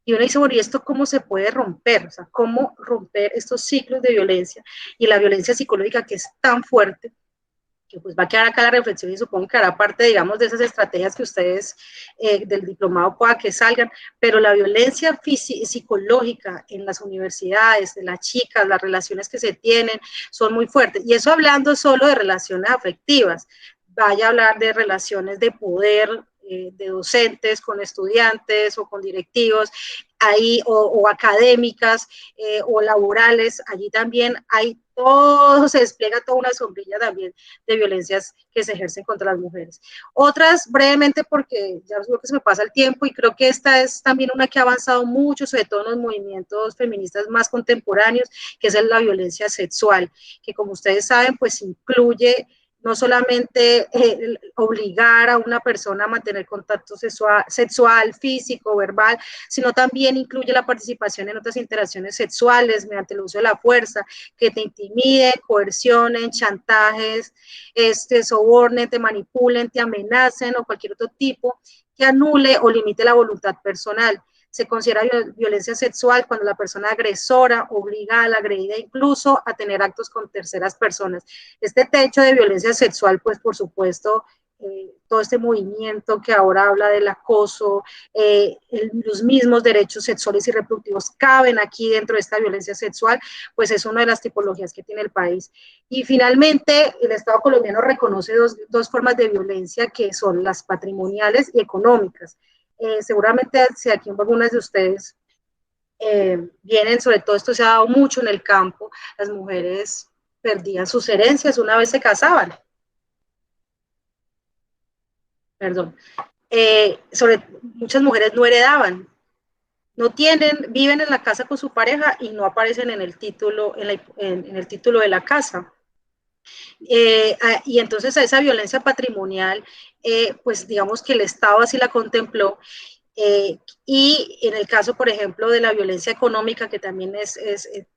Y uno dice, bueno, ¿y esto cómo se puede romper? O sea, ¿cómo romper estos ciclos de violencia y la violencia psicológica que es tan fuerte? Que pues va a quedar acá la reflexión y supongo que hará parte, digamos, de esas estrategias que ustedes del diplomado pueda que salgan, pero la violencia psicológica en las universidades, de las chicas, las relaciones que se tienen, son muy fuertes. Y eso hablando solo de relaciones afectivas, vaya a hablar de relaciones de poder, de docentes con estudiantes o con directivos, ahí, o académicas o laborales, allí también hay todo, se despliega toda una sombrilla también de violencias que se ejercen contra las mujeres. Otras, brevemente, porque ya creo que se me pasa el tiempo y creo que esta es también una que ha avanzado mucho, sobre todo en los movimientos feministas más contemporáneos, que es la violencia sexual, que como ustedes saben, pues incluye no solamente obligar a una persona a mantener contacto sexual, físico, verbal, sino también incluye la participación en otras interacciones sexuales mediante el uso de la fuerza, que te intimiden, coercionen, chantajes, sobornen, te manipulen, te amenacen o cualquier otro tipo que anule o limite la voluntad personal. Se considera violencia sexual cuando la persona agresora obliga a la agredida incluso a tener actos con terceras personas. Este techo de violencia sexual, pues por supuesto, todo este movimiento que ahora habla del acoso, los mismos derechos sexuales y reproductivos caben aquí dentro de esta violencia sexual, pues es una de las tipologías que tiene el país. Y finalmente, el Estado colombiano reconoce dos formas de violencia que son las patrimoniales y económicas. Seguramente si aquí algunas de ustedes vienen, sobre todo esto se ha dado mucho en el campo, las mujeres perdían sus herencias una vez se casaban. Perdón. Muchas mujeres no heredaban, no tienen, viven en la casa con su pareja y no aparecen en el título, en el título de la casa. Y entonces a esa violencia patrimonial, pues digamos que el Estado así la contempló. Y en el caso, por ejemplo, de la violencia económica, que también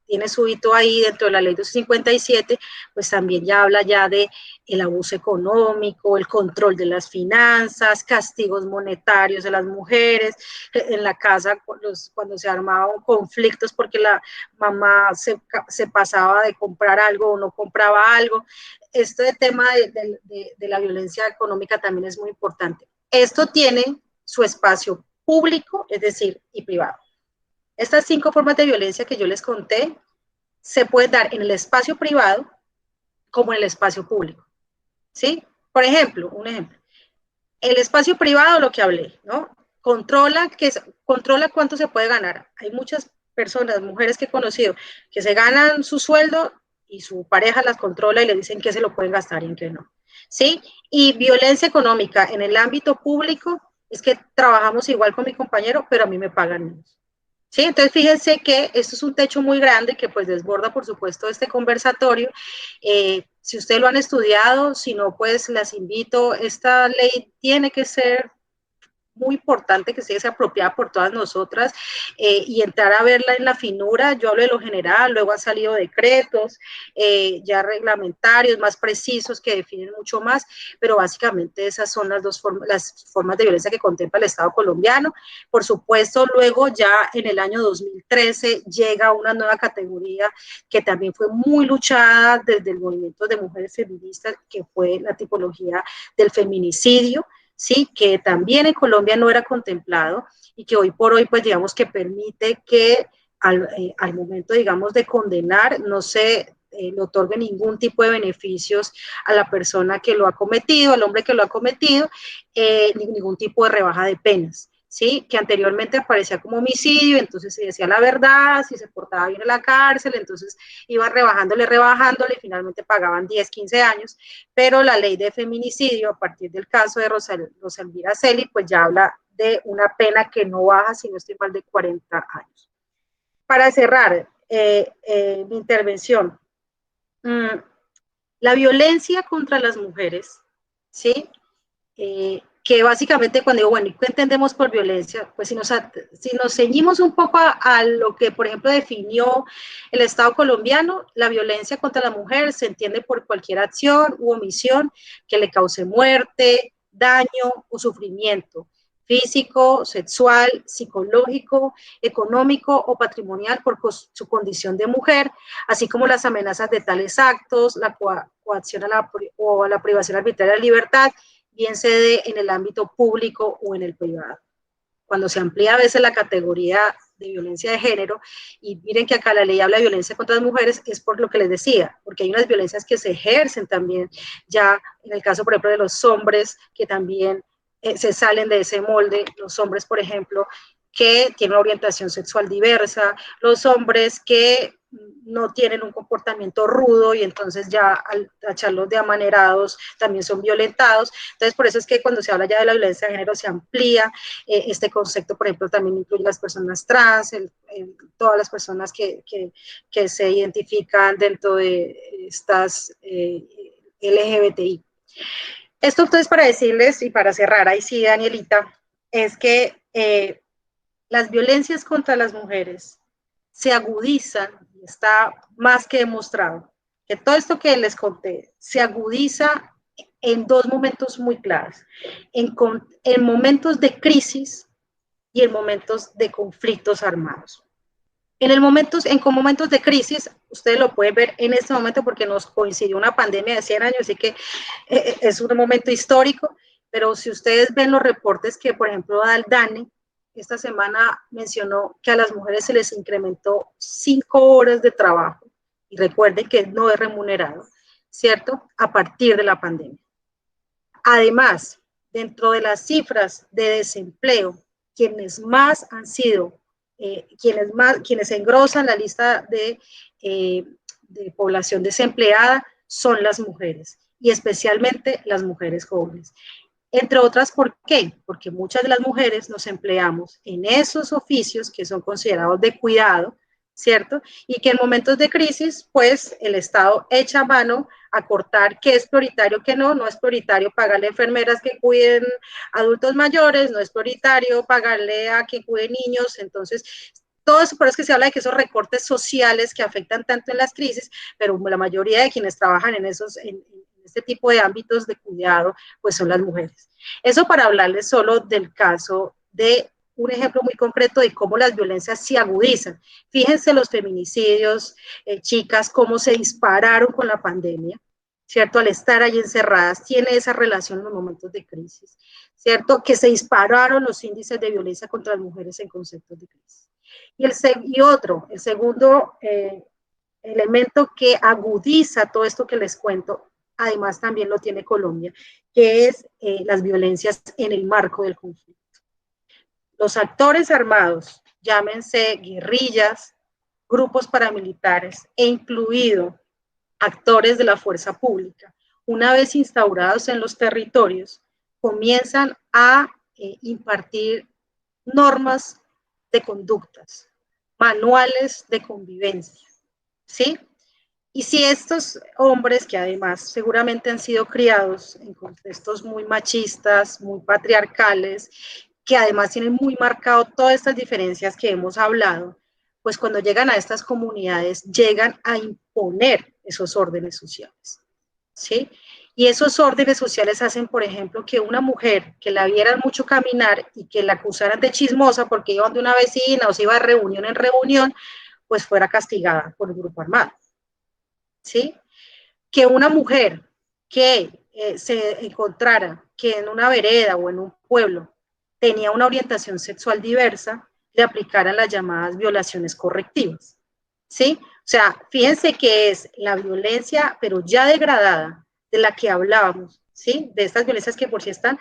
tiene su hito ahí dentro de la ley 257, pues también ya habla ya de el abuso económico, el control de las finanzas, castigos monetarios de las mujeres, en la casa cuando se armaban conflictos porque la mamá se pasaba de comprar algo o no compraba algo. Este tema de la violencia económica también es muy importante. Esto tiene su espacio público, es decir, y privado. Estas 5 formas de violencia que yo les conté se pueden dar en el espacio privado como en el espacio público, ¿sí? Por ejemplo, un ejemplo, el espacio privado, lo que hablé, ¿no? Controla cuánto se puede ganar. Hay muchas personas, mujeres que he conocido, que se ganan su sueldo y su pareja las controla y le dicen que se lo pueden gastar y en qué no, ¿sí? Y violencia económica en el ámbito público, es que trabajamos igual con mi compañero, pero a mí me pagan menos, ¿Sí? Entonces fíjense que esto es un techo muy grande que pues desborda por supuesto este conversatorio. Si ustedes lo han estudiado, si no pues las invito, esta ley tiene que ser muy importante que sea apropiada por todas nosotras y entrar a verla en la finura. Yo hablo de lo general, luego han salido decretos ya reglamentarios más precisos que definen mucho más, pero básicamente esas son las formas de violencia que contempla el Estado colombiano. Por supuesto, luego ya en el año 2013 llega una nueva categoría que también fue muy luchada desde el movimiento de mujeres feministas, que fue la tipología del feminicidio. Sí, que también en Colombia no era contemplado y que hoy por hoy, pues digamos que permite que al momento, digamos, de condenar, no se le otorgue ningún tipo de beneficios a la persona que lo ha cometido, al hombre que lo ha cometido, ningún tipo de rebaja de penas. ¿Sí? Que anteriormente aparecía como homicidio, entonces se decía la verdad, si se portaba bien en la cárcel, entonces iban rebajándole, y finalmente pagaban 10, 15 años, pero la ley de feminicidio, a partir del caso de Rosalvira Celi, pues ya habla de una pena que no baja, si no estoy mal, de 40 años. Para cerrar mi intervención, la violencia contra las mujeres, ¿sí? Que básicamente cuando digo, bueno, ¿y qué entendemos por violencia? Pues si nos ceñimos un poco a lo que, por ejemplo, definió el Estado colombiano, la violencia contra la mujer se entiende por cualquier acción u omisión que le cause muerte, daño o sufrimiento físico, sexual, psicológico, económico o patrimonial por su condición de mujer, así como las amenazas de tales actos, la coacción o la privación arbitraria de libertad, bien se dé en el ámbito público o en el privado. Cuando se amplía a veces la categoría de violencia de género, y miren que acá la ley habla de violencia contra las mujeres, es por lo que les decía, porque hay unas violencias que se ejercen también, ya en el caso, por ejemplo, de los hombres, que también se salen de ese molde, los hombres, por ejemplo, que tienen una orientación sexual diversa, los hombres que no tienen un comportamiento rudo y entonces ya al tacharlos de amanerados también son violentados. Entonces, por eso es que cuando se habla ya de la violencia de género se amplía este concepto, por ejemplo, también incluye las personas trans, todas las personas que se identifican dentro de estas LGBTI. Esto entonces para decirles y para cerrar, ahí sí, Danielita, es que las violencias contra las mujeres se agudizan, y está más que demostrado, que todo esto que les conté se agudiza en dos momentos muy claros, en momentos de crisis y en momentos de conflictos armados. En momentos de crisis, ustedes lo pueden ver en este momento porque nos coincidió una pandemia de 100 años, así que es un momento histórico, pero si ustedes ven los reportes que, por ejemplo, da el DANE, esta semana mencionó que a las mujeres se les incrementó 5 horas de trabajo, y recuerden que no es remunerado, ¿cierto? A partir de la pandemia. Además, dentro de las cifras de desempleo, quienes más han sido, quienes engrosan la lista de población desempleada son las mujeres, y especialmente las mujeres jóvenes. Entre otras, ¿por qué? Porque muchas de las mujeres nos empleamos en esos oficios que son considerados de cuidado, ¿cierto? Y que en momentos de crisis, pues el Estado echa mano a cortar qué es prioritario, qué no es prioritario pagarle a enfermeras que cuiden adultos mayores, no es prioritario pagarle a que cuiden niños, entonces todo eso, por eso es que se habla de que esos recortes sociales que afectan tanto en las crisis, pero la mayoría de quienes trabajan en este tipo de ámbitos de cuidado, pues son las mujeres. Eso para hablarles solo del caso de un ejemplo muy concreto de cómo las violencias se agudizan. Fíjense los feminicidios, chicas, cómo se dispararon con la pandemia, ¿cierto? Al estar ahí encerradas, tiene esa relación en los momentos de crisis, ¿cierto? Que se dispararon los índices de violencia contra las mujeres en conceptos de crisis. Y el segundo elemento que agudiza todo esto que les cuento, además también lo tiene Colombia, que es las violencias en el marco del conflicto. Los actores armados, llámense guerrillas, grupos paramilitares e incluido actores de la fuerza pública, una vez instaurados en los territorios, comienzan a impartir normas de conductas, manuales de convivencia, ¿sí? Y si estos hombres, que además seguramente han sido criados en contextos muy machistas, muy patriarcales, que además tienen muy marcado todas estas diferencias que hemos hablado, pues cuando llegan a estas comunidades llegan a imponer esos órdenes sociales, ¿sí? Y esos órdenes sociales hacen, por ejemplo, que una mujer que la vieran mucho caminar y que la acusaran de chismosa porque iba de una vecina o se iba de reunión en reunión, pues fuera castigada por el grupo armado, ¿sí? Que una mujer que se encontrara que en una vereda o en un pueblo tenía una orientación sexual diversa, le aplicaran las llamadas violaciones correctivas, ¿sí? O sea, fíjense que es la violencia, pero ya degradada, de la que hablábamos, ¿sí? De estas violencias que por sí están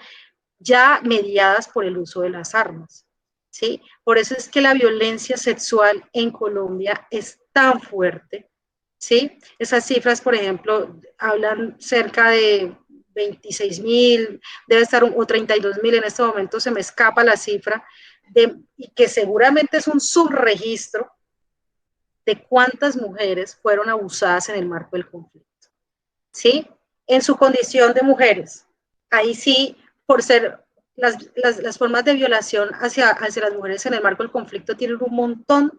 ya mediadas por el uso de las armas, ¿sí? Por eso es que la violencia sexual en Colombia es tan fuerte, ¿sí? Esas cifras, por ejemplo, hablan cerca de 26.000, debe estar o 32.000, en este momento se me escapa la cifra, y que seguramente es un subregistro de cuántas mujeres fueron abusadas en el marco del conflicto, ¿sí? En su condición de mujeres. Ahí sí, por ser las formas de violación hacia las mujeres en el marco del conflicto tienen un montón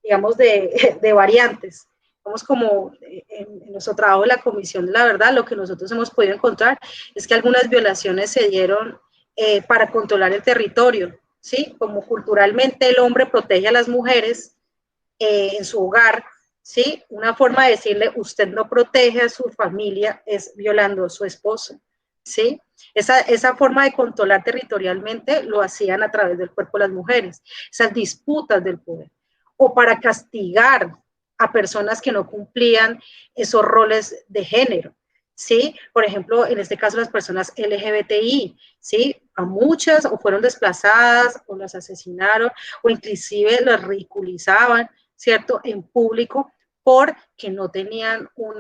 digamos, de variantes. Vamos como en nuestro trabajo de la Comisión, la verdad, lo que nosotros hemos podido encontrar es que algunas violaciones se dieron para controlar el territorio, ¿sí? Como culturalmente el hombre protege a las mujeres en su hogar, ¿sí? Una forma de decirle, usted no protege a su familia es violando a su esposo, ¿sí? Esa forma de controlar territorialmente lo hacían a través del cuerpo de las mujeres, esas disputas del poder, o para castigar a personas que no cumplían esos roles de género, ¿sí? Por ejemplo, en este caso las personas LGBTI, ¿sí? A muchas o fueron desplazadas o las asesinaron o inclusive las ridiculizaban, ¿cierto? En público porque no tenían un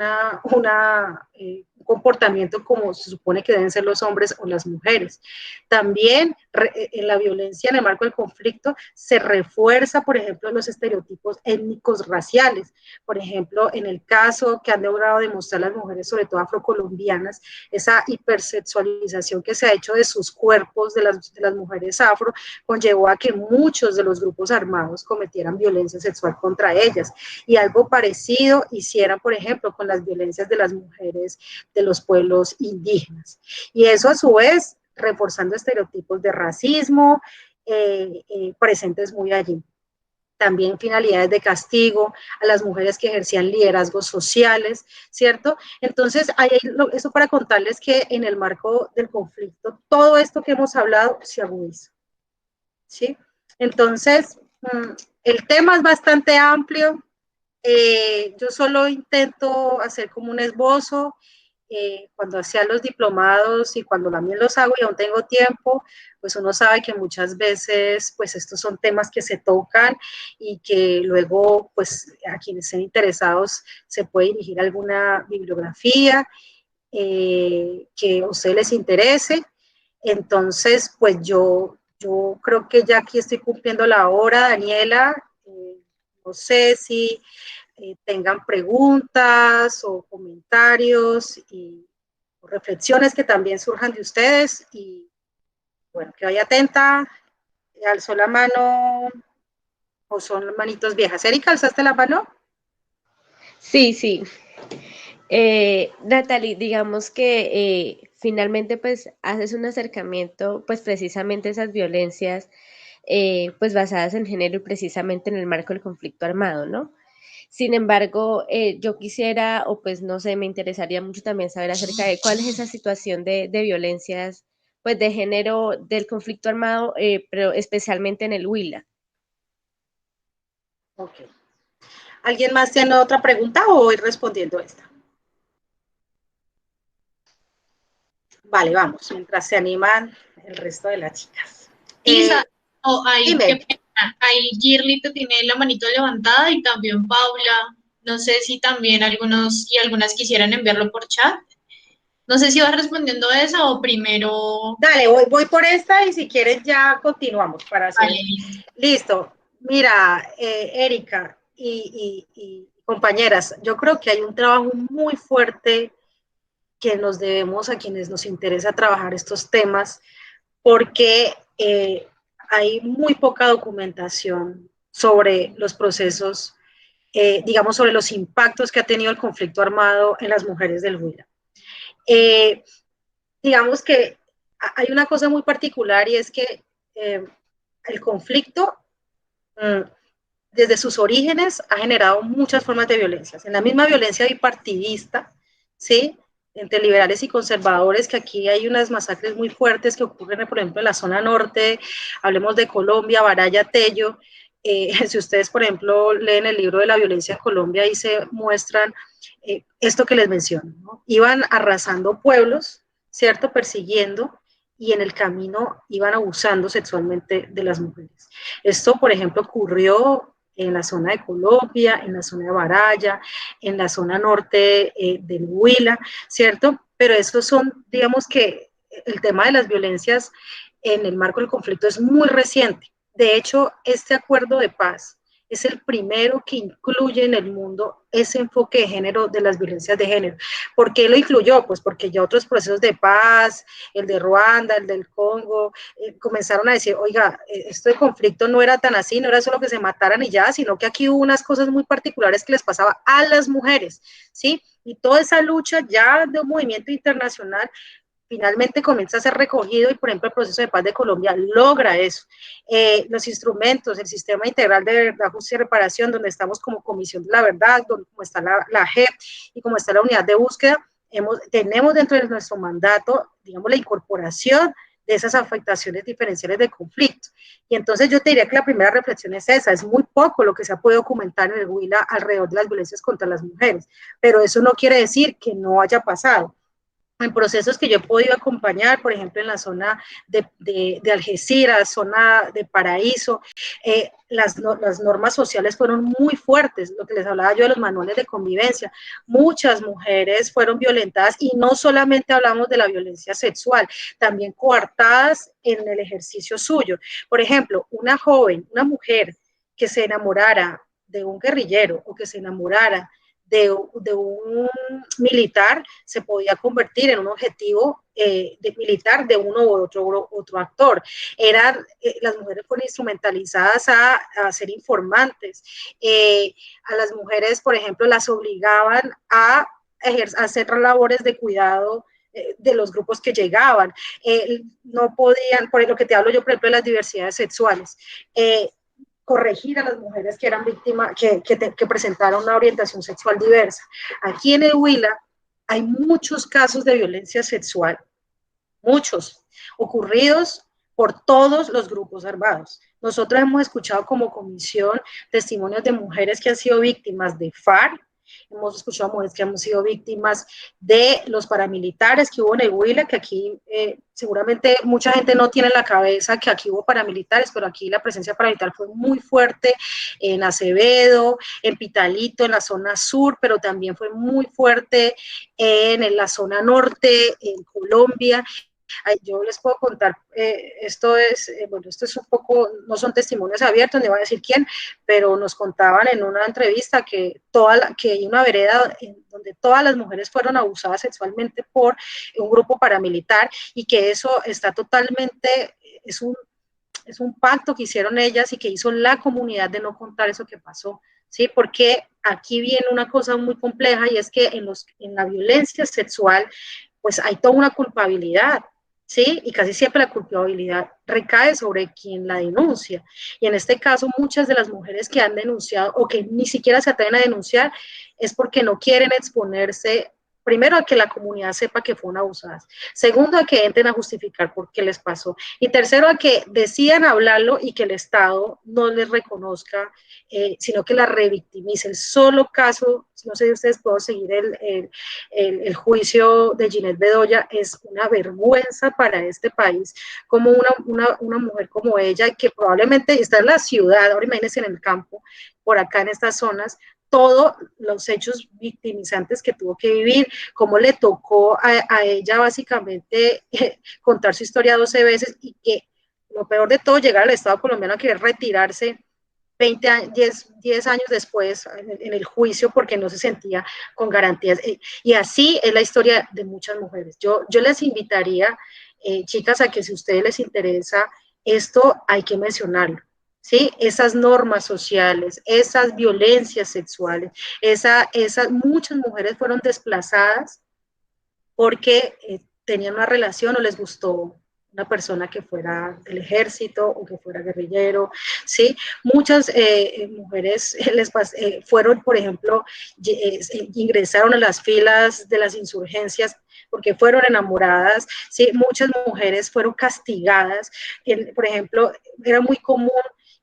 comportamiento como se supone que deben ser los hombres o las mujeres. También en la violencia en el marco del conflicto se refuerza, por ejemplo, los estereotipos étnicos raciales. Por ejemplo, en el caso que han logrado demostrar las mujeres, sobre todo afrocolombianas, esa hipersexualización que se ha hecho de sus cuerpos, de las mujeres afro, conllevó a que muchos de los grupos armados cometieran violencia sexual contra ellas. Y algo parecido hicieran, por ejemplo, con las violencias de las mujeres de los pueblos indígenas. Y eso a su vez reforzando estereotipos de racismo presentes muy allí. También finalidades de castigo a las mujeres que ejercían liderazgos sociales, ¿cierto? Entonces, eso para contarles que en el marco del conflicto, todo esto que hemos hablado se agudiza, ¿sí? Entonces, el tema es bastante amplio. Yo solo intento hacer como un esbozo. Cuando hacía los diplomados y cuando también los hago y aún tengo tiempo, pues uno sabe que muchas veces pues estos son temas que se tocan y que luego pues a quienes estén interesados se puede dirigir a alguna bibliografía que a ustedes les interese. Entonces pues yo creo que ya aquí estoy cumpliendo la hora, Daniela. No sé si tengan preguntas o comentarios o reflexiones que también surjan de ustedes y bueno, que vaya atenta, alzó la mano o son manitos viejas. Erika, ¿alzaste la mano? Sí, sí. Natalie, digamos que finalmente pues haces un acercamiento pues precisamente a esas violencias pues basadas en género y precisamente en el marco del conflicto armado, ¿no? Sin embargo, yo quisiera, o pues no sé, me interesaría mucho también saber acerca de cuál es esa situación de violencias, pues de género del conflicto armado, pero especialmente en el Huila. Ok. ¿Alguien más tiene otra pregunta o voy respondiendo esta? Vale, vamos, mientras se animan el resto de las chicas. Isa, qué Dime. pena. Ahí Girlito tiene la manito levantada y también Paula. No sé si también algunos y algunas quisieran enviarlo por chat. No sé si vas respondiendo a esa o primero... Dale, voy por esta y si quieres ya continuamos para hacer. Vale, listo. Listo. Mira, Erika y compañeras, yo creo que hay un trabajo muy fuerte que nos debemos a quienes nos interesa trabajar estos temas, porque hay muy poca documentación sobre los procesos, digamos, sobre los impactos que ha tenido el conflicto armado en las mujeres del Huila. Digamos que hay una cosa muy particular y es que el conflicto, desde sus orígenes, ha generado muchas formas de violencia. En la misma violencia bipartidista, ¿sí?, entre liberales y conservadores, que aquí hay unas masacres muy fuertes que ocurren, por ejemplo, en la zona norte, hablemos de Colombia, Baraya, Tello. Si ustedes, por ejemplo, leen el libro de la violencia en Colombia, ahí se muestran esto que les menciono, ¿no? Iban arrasando pueblos, ¿cierto?, persiguiendo, y en el camino iban abusando sexualmente de las mujeres. Esto, por ejemplo, ocurrió en la zona de Colombia, en la zona de Baraya, en la zona norte del Huila, ¿cierto? Pero estos son, digamos que el tema de las violencias en el marco del conflicto es muy reciente. De hecho, este acuerdo de paz es el primero que incluye en el mundo ese enfoque de género de las violencias de género. ¿Por qué lo incluyó? Pues porque ya otros procesos de paz, el de Ruanda, el del Congo, comenzaron a decir, oiga, esto de conflicto no era tan así, no era solo que se mataran y ya, sino que aquí hubo unas cosas muy particulares que les pasaba a las mujeres, ¿sí? Y toda esa lucha ya de un movimiento internacional finalmente comienza a ser recogido y, por ejemplo, el proceso de paz de Colombia logra eso. Los instrumentos, el sistema integral de verdad, justicia y reparación, donde estamos como Comisión de la Verdad, donde, como está la JEP y como está la unidad de búsqueda, tenemos dentro de nuestro mandato, digamos, la incorporación de esas afectaciones diferenciales de conflicto. Y entonces yo te diría que la primera reflexión es esa, es muy poco lo que se ha podido documentar en el Huila alrededor de las violencias contra las mujeres, pero eso no quiere decir que no haya pasado. En procesos que yo he podido acompañar, por ejemplo, en la zona de Algeciras, zona de Paraíso, las normas sociales fueron muy fuertes, lo que les hablaba yo de los manuales de convivencia. Muchas mujeres fueron violentadas y no solamente hablamos de la violencia sexual, también coartadas en el ejercicio suyo. Por ejemplo, una joven, una mujer que se enamorara de un guerrillero o que se enamorara de un militar se podía convertir en un objetivo militar de uno u otro actor. Las mujeres fueron instrumentalizadas a ser informantes. A las mujeres, por ejemplo, las obligaban a hacer labores de cuidado de los grupos que llegaban. No podían, por lo que te hablo yo, por ejemplo, de las diversidades sexuales. Corregir a las mujeres que eran víctimas, que presentaron una orientación sexual diversa. Aquí en el Huila hay muchos casos de violencia sexual, muchos, ocurridos por todos los grupos armados. Nosotros hemos escuchado como comisión testimonios de mujeres que han sido víctimas de FARC, hemos escuchado mujeres que han sido víctimas de los paramilitares que hubo en el Huila, que aquí seguramente mucha gente no tiene en la cabeza que aquí hubo paramilitares, pero aquí la presencia paramilitar fue muy fuerte en Acevedo, en Pitalito, en la zona sur, pero también fue muy fuerte en la zona norte, en Colombia. Yo les puedo contar, esto es un poco, no son testimonios abiertos, ni voy a decir quién, pero nos contaban en una entrevista que hay una vereda donde todas las mujeres fueron abusadas sexualmente por un grupo paramilitar y que eso está totalmente, es un pacto que hicieron ellas y que hizo la comunidad de no contar eso que pasó, ¿sí? Porque aquí viene una cosa muy compleja y es que en la violencia sexual, pues hay toda una culpabilidad, ¿sí? Y casi siempre la culpabilidad recae sobre quien la denuncia. Y en este caso, muchas de las mujeres que han denunciado o que ni siquiera se atreven a denunciar es porque no quieren exponerse, primero, a que la comunidad sepa que fueron abusadas. Segundo, a que entren a justificar por qué les pasó. Y tercero, a que decidan hablarlo y que el Estado no les reconozca, sino que la revictimice. El solo caso, no sé si ustedes pueden seguir el juicio de Ginette Bedoya, es una vergüenza para este país, como una mujer como ella, que probablemente está en la ciudad, ahora imagínense en el campo, por acá en estas zonas, todos los hechos victimizantes que tuvo que vivir, cómo le tocó a ella básicamente contar su historia 12 veces y que lo peor de todo, llegar al Estado colombiano a querer retirarse 10 años después en el juicio porque no se sentía con garantías. Y así es la historia de muchas mujeres. Yo les invitaría, chicas, a que si a ustedes les interesa esto, hay que mencionarlo. ¿Sí? Esas normas sociales, esas violencias sexuales, muchas mujeres fueron desplazadas porque tenían una relación o les gustó una persona que fuera del ejército o que fuera guerrillero, ¿sí? Muchas mujeres fueron, por ejemplo, ingresaron a las filas de las insurgencias porque fueron enamoradas, ¿sí? Muchas mujeres fueron castigadas, por ejemplo, era muy común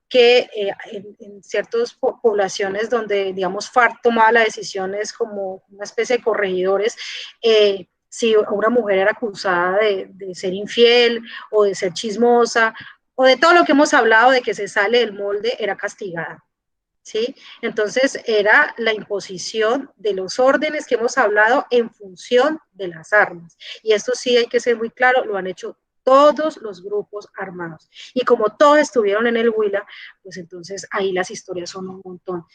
que en ciertas poblaciones donde, digamos, FARC tomaba las decisiones como una especie de corregidores, si una mujer era acusada de ser infiel o de ser chismosa o de todo lo que hemos hablado de que se sale del molde, era castigada. ¿Sí? Entonces era la imposición de los órdenes que hemos hablado en función de las armas. Y esto sí hay que ser muy claro, lo han hecho todos los grupos armados. Y como todos estuvieron en el Huila, pues entonces ahí las historias son un montón.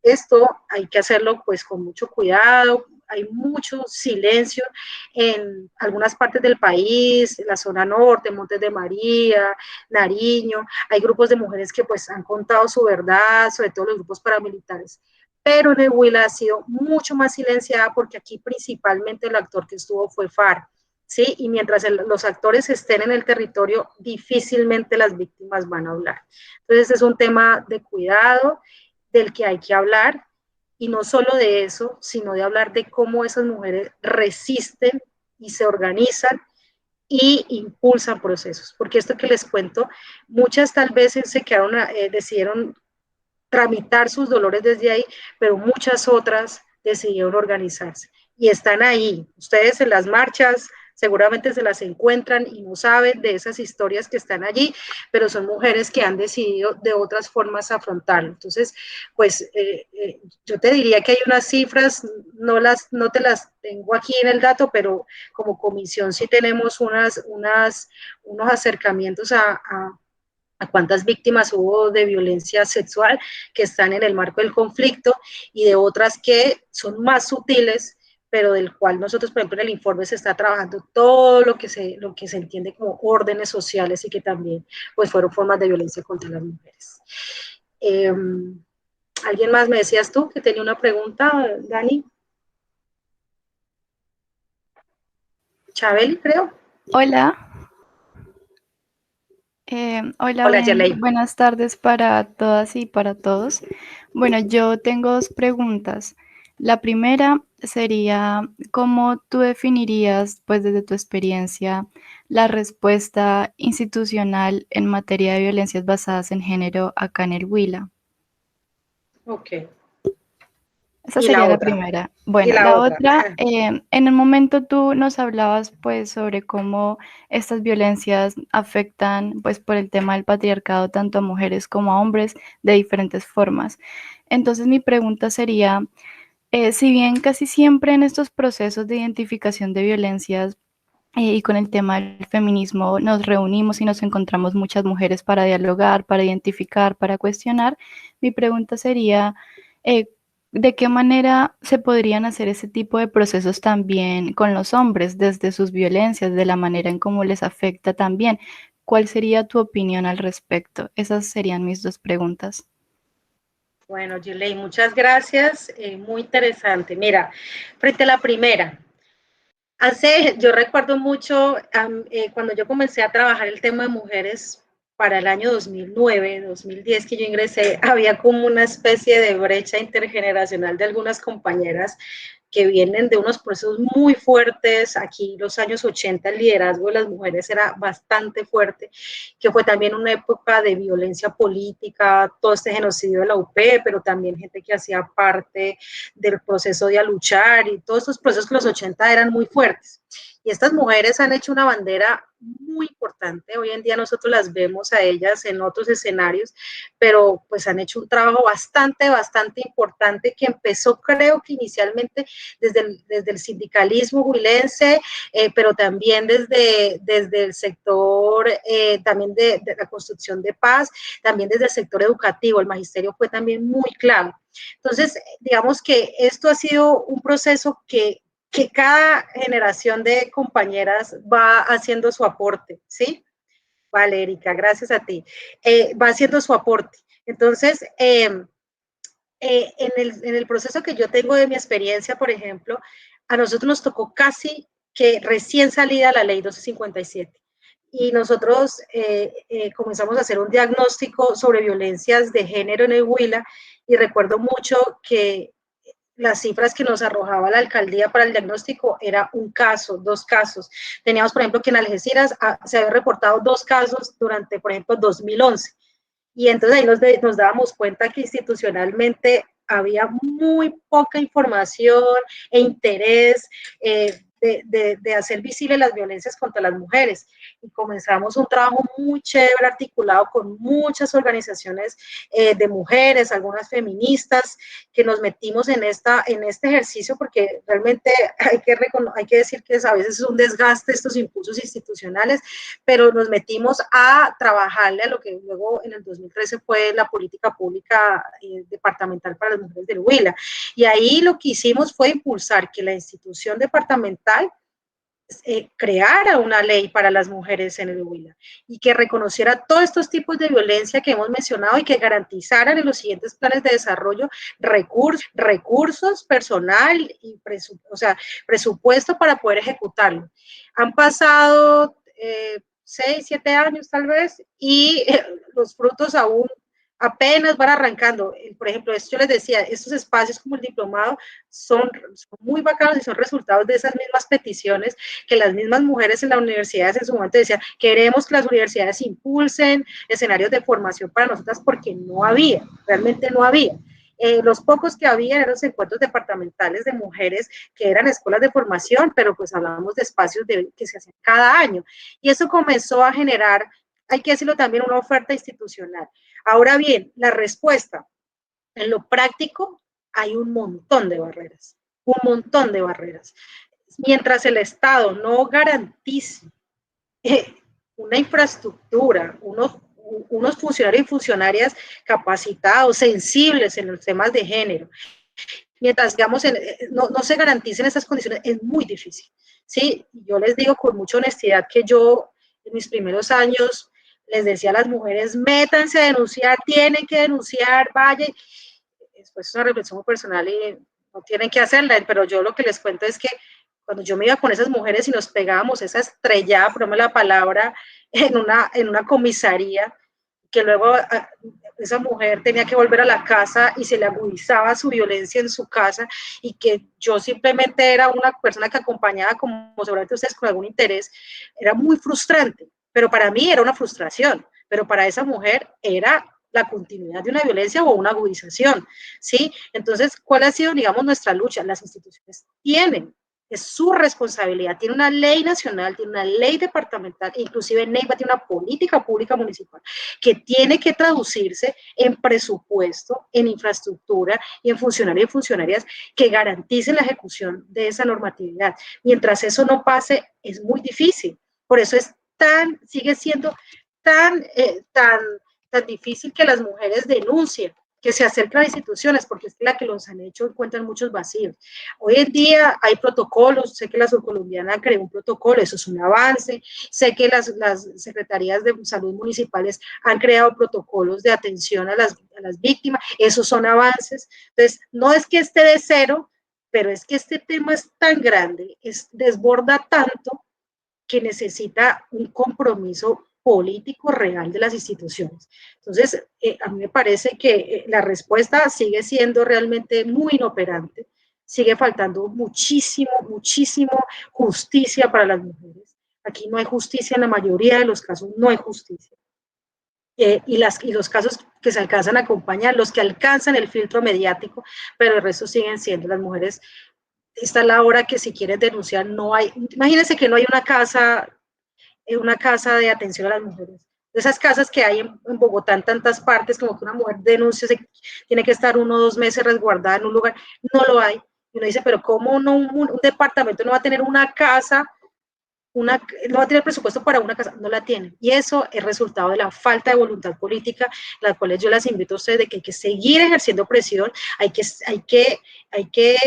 Esto hay que hacerlo pues con mucho cuidado, hay mucho silencio en algunas partes del país, en la zona norte, Montes de María, Nariño, hay grupos de mujeres que pues han contado su verdad, sobre todo los grupos paramilitares, pero en el Huila ha sido mucho más silenciada porque aquí principalmente el actor que estuvo fue FARC, ¿sí? Y mientras los actores estén en el territorio, difícilmente las víctimas van a hablar. Entonces es un tema de cuidado del que hay que hablar, y no solo de eso, sino de hablar de cómo esas mujeres resisten y se organizan y impulsan procesos, porque esto que les cuento, muchas tal vez se quedaron, decidieron tramitar sus dolores desde ahí, pero muchas otras decidieron organizarse y están ahí. Ustedes en las marchas seguramente se las encuentran y no saben de esas historias que están allí, pero son mujeres que han decidido de otras formas afrontarlo. Entonces, pues yo te diría que hay unas cifras, no te las tengo aquí en el dato, pero como comisión sí tenemos unos acercamientos a cuántas víctimas hubo de violencia sexual que están en el marco del conflicto y de otras que son más sutiles, pero del cual nosotros, por ejemplo, en el informe se está trabajando todo lo que se entiende como órdenes sociales y que también pues fueron formas de violencia contra las mujeres. ¿Alguien más me decías tú que tenía una pregunta, Dani? Chabeli, creo. Hola. Hola, buenas tardes para todas y para todos. Bueno, yo tengo dos preguntas. La primera sería, ¿cómo tú definirías, pues desde tu experiencia, la respuesta institucional en materia de violencias basadas en género acá en el Huila? Ok. Esa sería la primera. Bueno, la otra, en el momento tú nos hablabas pues sobre cómo estas violencias afectan pues por el tema del patriarcado tanto a mujeres como a hombres de diferentes formas. Entonces mi pregunta sería, si bien casi siempre en estos procesos de identificación de violencias y con el tema del feminismo nos reunimos y nos encontramos muchas mujeres para dialogar, para identificar, para cuestionar, mi pregunta sería, ¿de qué manera se podrían hacer ese tipo de procesos también con los hombres, desde sus violencias, de la manera en cómo les afecta también? ¿Cuál sería tu opinión al respecto? Esas serían mis dos preguntas. Bueno, Gilei, muchas gracias, muy interesante. Mira, frente a la primera, yo recuerdo mucho cuando yo comencé a trabajar el tema de mujeres para el año 2009, 2010 que yo ingresé, había como una especie de brecha intergeneracional de algunas compañeras que vienen de unos procesos muy fuertes. Aquí los años 80 el liderazgo de las mujeres era bastante fuerte, que fue también una época de violencia política, todo este genocidio de la UP, pero también gente que hacía parte del proceso de luchar y todos estos procesos que los 80 eran muy fuertes. Y estas mujeres han hecho una bandera muy importante. Hoy en día nosotros las vemos a ellas en otros escenarios, pero pues han hecho un trabajo bastante importante que empezó, creo que inicialmente desde el sindicalismo huilense, pero también desde el sector también de la construcción de paz, también desde el sector educativo. El magisterio fue también muy clave. Entonces, digamos que esto ha sido un proceso que cada generación de compañeras va haciendo su aporte, ¿sí? Vale, Erika, gracias a ti. Va haciendo su aporte. Entonces, en el proceso que yo tengo de mi experiencia, por ejemplo, a nosotros nos tocó casi que recién salida la ley 1257. Y nosotros comenzamos a hacer un diagnóstico sobre violencias de género en el Huila, y recuerdo mucho que las cifras que nos arrojaba la alcaldía para el diagnóstico era un caso, 2 casos. Teníamos, por ejemplo, que en Algeciras se habían reportado 2 casos durante, por ejemplo, 2011. Y entonces ahí nos dábamos cuenta que institucionalmente había muy poca información e interés de hacer visible las violencias contra las mujeres. Y comenzamos un trabajo muy chévere, articulado con muchas organizaciones de mujeres, algunas feministas, que nos metimos en este ejercicio, porque realmente hay que decir que a veces es un desgaste estos impulsos institucionales, pero nos metimos a trabajarle a lo que luego en el 2013 fue la política pública departamental para las mujeres del Huila. Y ahí lo que hicimos fue impulsar que la institución departamental creara una ley para las mujeres en el Huila y que reconociera todos estos tipos de violencia que hemos mencionado y que garantizaran en los siguientes planes de desarrollo recursos, personal y presupuesto para poder ejecutarlo. Han pasado 6, 7 años tal vez, y los frutos aún apenas van arrancando. Por ejemplo, yo les decía, estos espacios como el diplomado son muy bacanos y son resultados de esas mismas peticiones que las mismas mujeres en las universidades en su momento decían: queremos que las universidades impulsen escenarios de formación para nosotras, porque no había, realmente no había. Los pocos que había eran los encuentros departamentales de mujeres, que eran escuelas de formación, pero pues hablábamos de espacios que se hacían cada año. Y eso comenzó a generar, hay que decirlo también, una oferta institucional. Ahora bien, la respuesta, en lo práctico, hay un montón de barreras, un montón de barreras. Mientras el Estado no garantice una infraestructura, unos funcionarios y funcionarias capacitados, sensibles en los temas de género, mientras, digamos, no se garanticen esas condiciones, es muy difícil, ¿sí? Yo les digo con mucha honestidad que yo, en mis primeros años, les decía a las mujeres: métanse a denunciar, tienen que denunciar, vaya. Después es una reflexión muy personal y no tienen que hacerla, pero yo lo que les cuento es que cuando yo me iba con esas mujeres y nos pegábamos esa estrellada, por la palabra, en una comisaría, que luego esa mujer tenía que volver a la casa y se le agudizaba su violencia en su casa, y que yo simplemente era una persona que acompañaba, como seguramente ustedes, con algún interés, era muy frustrante. Pero para mí era una frustración, pero para esa mujer era la continuidad de una violencia o una agudización, ¿sí? Entonces, ¿cuál ha sido, digamos, nuestra lucha? Las instituciones tienen, es su responsabilidad, tiene una ley nacional, tiene una ley departamental, inclusive Neiva tiene una política pública municipal que tiene que traducirse en presupuesto, en infraestructura y en funcionarios y funcionarias que garanticen la ejecución de esa normatividad. Mientras eso no pase, es muy difícil. Por eso sigue siendo tan difícil que las mujeres denuncien, que se acerquen a las instituciones, porque es la que los han hecho encuentran muchos vacíos. Hoy en día hay protocolos, sé que la Surcolombiana creó un protocolo, eso es un avance, sé que las secretarías de salud municipales han creado protocolos de atención a las víctimas, esos son avances. Entonces, no es que esté de cero, pero es que este tema es tan grande, desborda tanto, que necesita un compromiso político real de las instituciones. Entonces, a mí me parece que la respuesta sigue siendo realmente muy inoperante, sigue faltando muchísimo justicia para las mujeres. Aquí no hay justicia, en la mayoría de los casos no hay justicia. Y los casos que se alcanzan a acompañar, los que alcanzan el filtro mediático, pero el resto siguen siendo las mujeres. Esta es la hora que si quieren denunciar, no hay, imagínense que no hay una casa una casa de atención a las mujeres. De esas casas que hay en Bogotá en tantas partes, como que una mujer denuncia, tiene que estar 1 o 2 meses resguardada en un lugar, no lo hay. Y uno dice, pero ¿cómo no un departamento no va a tener una casa? No va a tener presupuesto para una casa, no la tienen. Y eso es resultado de la falta de voluntad política, la cual yo las invito a ustedes de que hay que seguir ejerciendo presión, hay que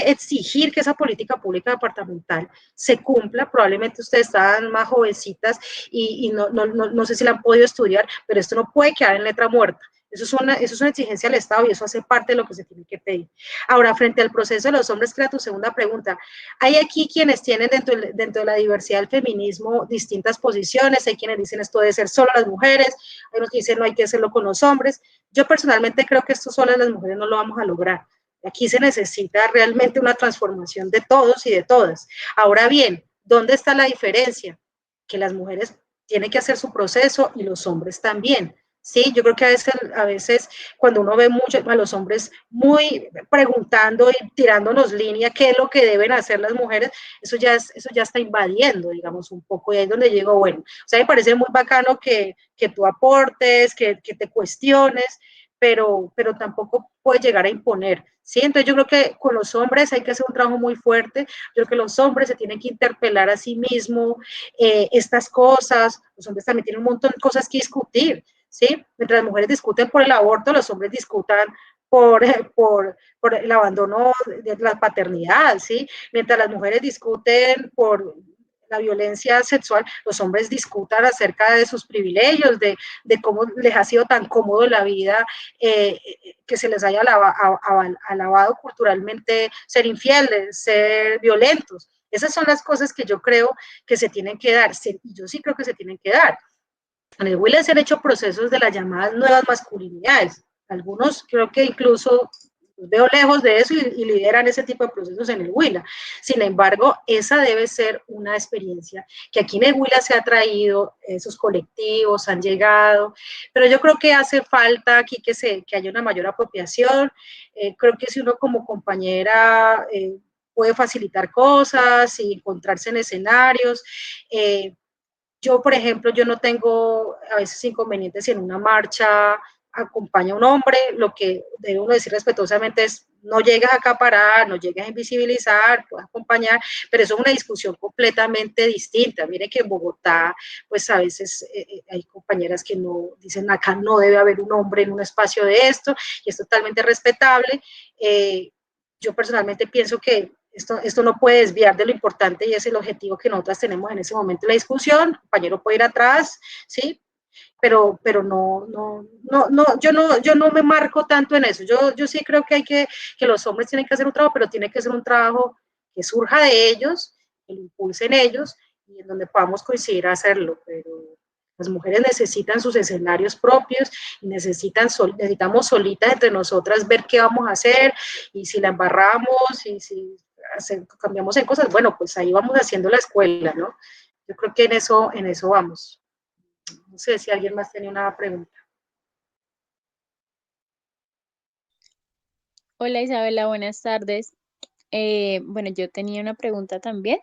exigir que esa política pública departamental se cumpla. Probablemente ustedes están más jovencitas y no sé si la han podido estudiar, pero esto no puede quedar en letra muerta. Eso es una exigencia al Estado y eso hace parte de lo que se tiene que pedir. Ahora, frente al proceso de los hombres, que era tu segunda pregunta, hay aquí quienes tienen dentro de la diversidad del feminismo distintas posiciones, hay quienes dicen esto debe ser solo las mujeres, hay unos que dicen no hay que hacerlo con los hombres. Yo personalmente creo que esto solo las mujeres no lo vamos a lograr. Aquí se necesita realmente una transformación de todos y de todas. Ahora bien, ¿dónde está la diferencia? Que las mujeres tienen que hacer su proceso y los hombres también. Sí, yo creo que a veces cuando uno ve mucho a los hombres muy preguntando y tirándonos línea qué es lo que deben hacer las mujeres, eso ya está invadiendo, digamos, un poco, y ahí es donde llego, bueno, o sea, me parece muy bacano que tú aportes, que te cuestiones, pero tampoco puede llegar a imponer, ¿sí? Entonces yo creo que con los hombres hay que hacer un trabajo muy fuerte, yo creo que los hombres se tienen que interpelar a sí mismos, estas cosas, los hombres también tienen un montón de cosas que discutir, ¿sí? Mientras las mujeres discuten por el aborto, los hombres discutan por el abandono de la paternidad, ¿sí? Mientras las mujeres discuten por la violencia sexual, los hombres discutan acerca de sus privilegios, de cómo les ha sido tan cómodo la vida, que se les haya alabado culturalmente ser infieles, ser violentos. Esas son las cosas que yo creo que se tienen que dar, y yo sí creo que se tienen que dar. En el Huila se han hecho procesos de las llamadas nuevas masculinidades. Algunos creo que incluso veo lejos de eso y lideran ese tipo de procesos en el Huila. Sin embargo, esa debe ser una experiencia que aquí en el Huila se ha traído, esos colectivos han llegado, pero yo creo que hace falta aquí que haya una mayor apropiación. Creo que si uno como compañera puede facilitar cosas y encontrarse en escenarios, yo, por ejemplo, yo no tengo a veces inconvenientes si en una marcha acompaña a un hombre, lo que debe uno decir respetuosamente es no llegues a acaparar, no llegues a invisibilizar, puedes acompañar, pero eso es una discusión completamente distinta. Mire que en Bogotá, pues a veces hay compañeras que no dicen acá no debe haber un hombre en un espacio de esto, y es totalmente respetable. Yo personalmente pienso que esto no puede desviar de lo importante y es el objetivo que nosotras tenemos en ese momento de la discusión. El compañero puede ir atrás, ¿sí? Pero yo no me marco tanto en eso. Yo sí creo que los hombres tienen que hacer un trabajo, pero tiene que ser un trabajo que surja de ellos, que lo impulsen ellos y en donde podamos coincidir a hacerlo. Pero las mujeres necesitan sus escenarios propios y necesitamos solitas entre nosotras ver qué vamos a hacer y si la embarramos y si cambiamos en cosas, bueno, pues ahí vamos haciendo la escuela, ¿no? Yo creo que en eso vamos. No sé si alguien más tenía una pregunta. Hola Isabela, buenas tardes. Bueno, yo tenía una pregunta también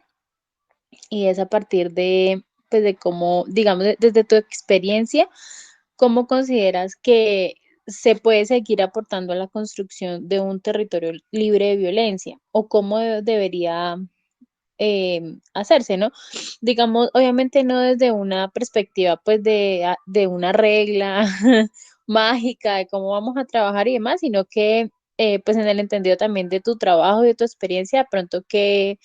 y es a partir de, pues de cómo, digamos, desde tu experiencia, ¿cómo consideras que se puede seguir aportando a la construcción de un territorio libre de violencia? ¿O cómo debería hacerse, ¿no? Digamos, obviamente no desde una perspectiva pues de una regla mágica de cómo vamos a trabajar y demás, sino que pues en el entendido también de tu trabajo y de tu experiencia, de pronto qué